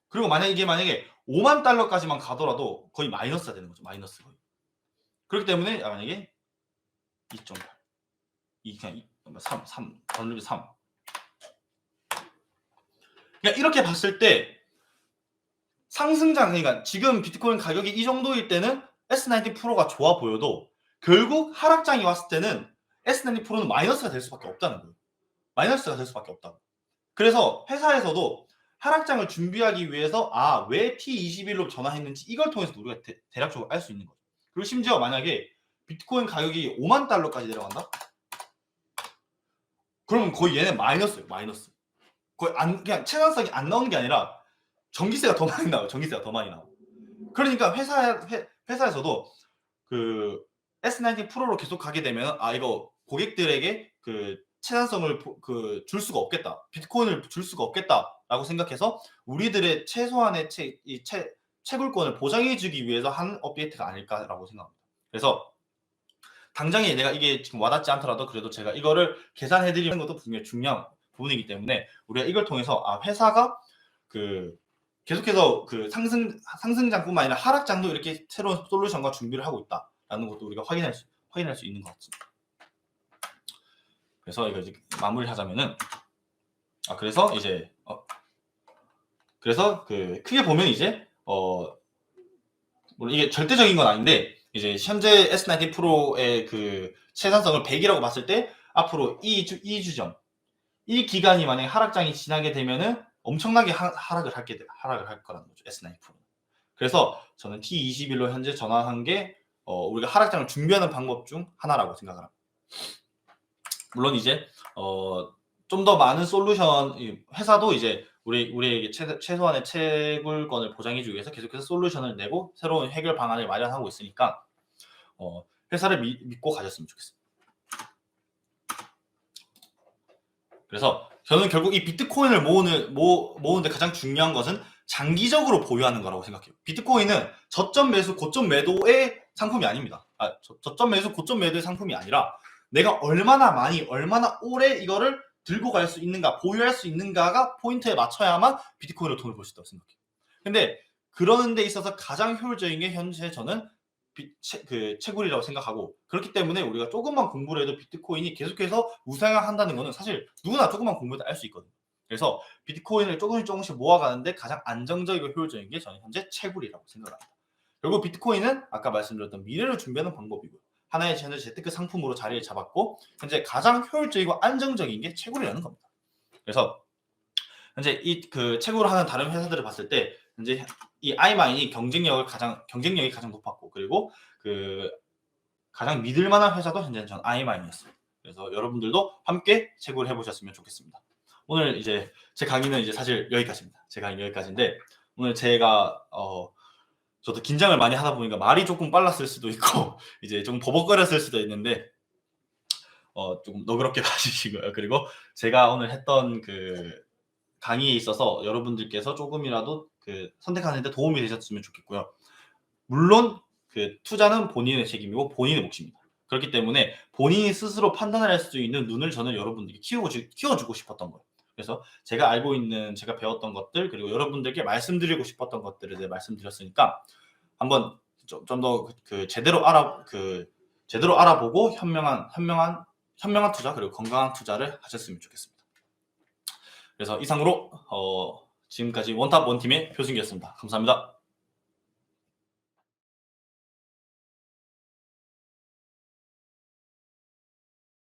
그리고 만약에 5만 달러까지만 가더라도 거의 마이너스가 되는 거죠. 마이너스 거의. 그렇기 때문에 만약에 2.8, 3, 더블유 3. 그러니까 이렇게 봤을 때 그러니까 지금 비트코인 가격이 이 정도일 때는 S19 프로가 좋아 보여도 결국 하락장이 왔을 때는 S19 프로는 마이너스가 될 수밖에 없다는 거예요. 마이너스가 될 수밖에 없다. 그래서 회사에서도 하락장을 준비하기 위해서 왜 T21로 전환했는지 이걸 통해서 우리가 대략적으로 알 수 있는 거죠. 그리고 심지어 만약에 비트코인 가격이 5만 달러까지 내려간다? 그러면 거의 얘는 마이너스예요. 마이너스. 거의 그냥 채권성이 안 나오는 게 아니라 전기세가 더 많이 나와요. 전기세가 더 많이 나와요. 그러니까 회사에서도 그 S19 프로로 계속 가게 되면 이거 고객들에게 그 채산성을 줄 수가 없겠다. 비트코인을 줄 수가 없겠다라고 생각해서 우리들의 최소한의 채굴권을 보장해주기 위해서 한 업데이트가 아닐까라고 생각합니다. 그래서 당장에 내가 이게 지금 와닿지 않더라도 그래도 제가 이거를 계산해드리는 것도 분명히 중요한 부분이기 때문에 우리가 이걸 통해서 회사가 계속해서 상승장뿐만 아니라 하락장도 이렇게 새로운 솔루션과 준비를 하고 있다라는 것도 우리가 확인할 수 있는 것 같습니다. 그래서 이거 이제 마무리하자면은 그래서 이제 그래서 크게 보면 이제 물론 이게 절대적인 건 아닌데 이제 현재 S19 프로의 채산성을 100이라고 봤을 때 앞으로 이 이 기간이 만약에 하락장이 지나게 되면은 엄청나게 하락을 할 거라는 거죠. S9 프로. 그래서 저는 T21로 현재 전환한 게 우리가 하락장을 준비하는 방법 중 하나라고 생각을 합니다. 물론 이제 좀 더 많은 솔루션 회사도 이제 우리에게 최소한의 채굴권을 보장해주기 위해서 계속해서 솔루션을 내고 새로운 해결 방안을 마련하고 있으니까 회사를 믿고 가셨으면 좋겠습니다. 그래서 저는 결국 이 비트코인을 모으는데 가장 중요한 것은 장기적으로 보유하는 거라고 생각해요. 비트코인은 저점 매수, 고점 매도의 상품이 아닙니다. 저점 매수, 고점 매도의 상품이 아니라 내가 얼마나 많이, 얼마나 오래 이거를 들고 갈 수 있는가, 보유할 수 있는가가 포인트에 맞춰야만 비트코인으로 돈을 벌 수 있다고 생각해요. 근데 그러는 데 있어서 가장 효율적인 게 현재 저는 채굴이라고 생각하고, 그렇기 때문에 우리가 조금만 공부를 해도 비트코인이 계속해서 우상향한다는 거는 사실 누구나 조금만 공부해도 알 수 있거든요. 그래서 비트코인을 조금씩 모아가는데 가장 안정적이고 효율적인 게 저는 현재 채굴이라고 생각합니다. 결국 비트코인은 아까 말씀드렸던 미래를 준비하는 방법이고요. 하나의 현재 재테크 상품으로 자리를 잡았고 현재 가장 효율적이고 안정적인 게 채굴이라는 겁니다. 그래서 현재 이 채굴을 하는 다른 회사들을 봤을 때 현재 이 아이마인이 경쟁력이 가장 높았고, 그리고 가장 믿을만한 회사도 현재는 전 아이마인이었어요. 그래서 여러분들도 함께 채굴을 해보셨으면 좋겠습니다. 오늘 이제 제 강의는 이제 사실 여기까지입니다. 제 강의 여기까지인데 오늘 제가 저도 긴장을 많이 하다 보니까 말이 조금 빨랐을 수도 있고 이제 좀 버벅거렸을 수도 있는데 조금 너그럽게 봐주시고요. 그리고 제가 오늘 했던 강의에 있어서 여러분들께서 조금이라도 선택하는데 도움이 되셨으면 좋겠고요. 물론 투자는 본인의 책임이고 본인의 몫입니다. 그렇기 때문에 본인이 스스로 판단을 할 수 있는 눈을 저는 여러분들께 키워주고 싶었던 거예요. 그래서 제가 알고 있는, 제가 배웠던 것들, 그리고 여러분들께 말씀드리고 싶었던 것들에 대해 말씀드렸으니까 한번 좀 더 제대로 알아보고 현명한 투자, 그리고 건강한 투자를 하셨으면 좋겠습니다. 그래서 이상으로 지금까지 원탑 원팀의 표승기였습니다. 감사합니다.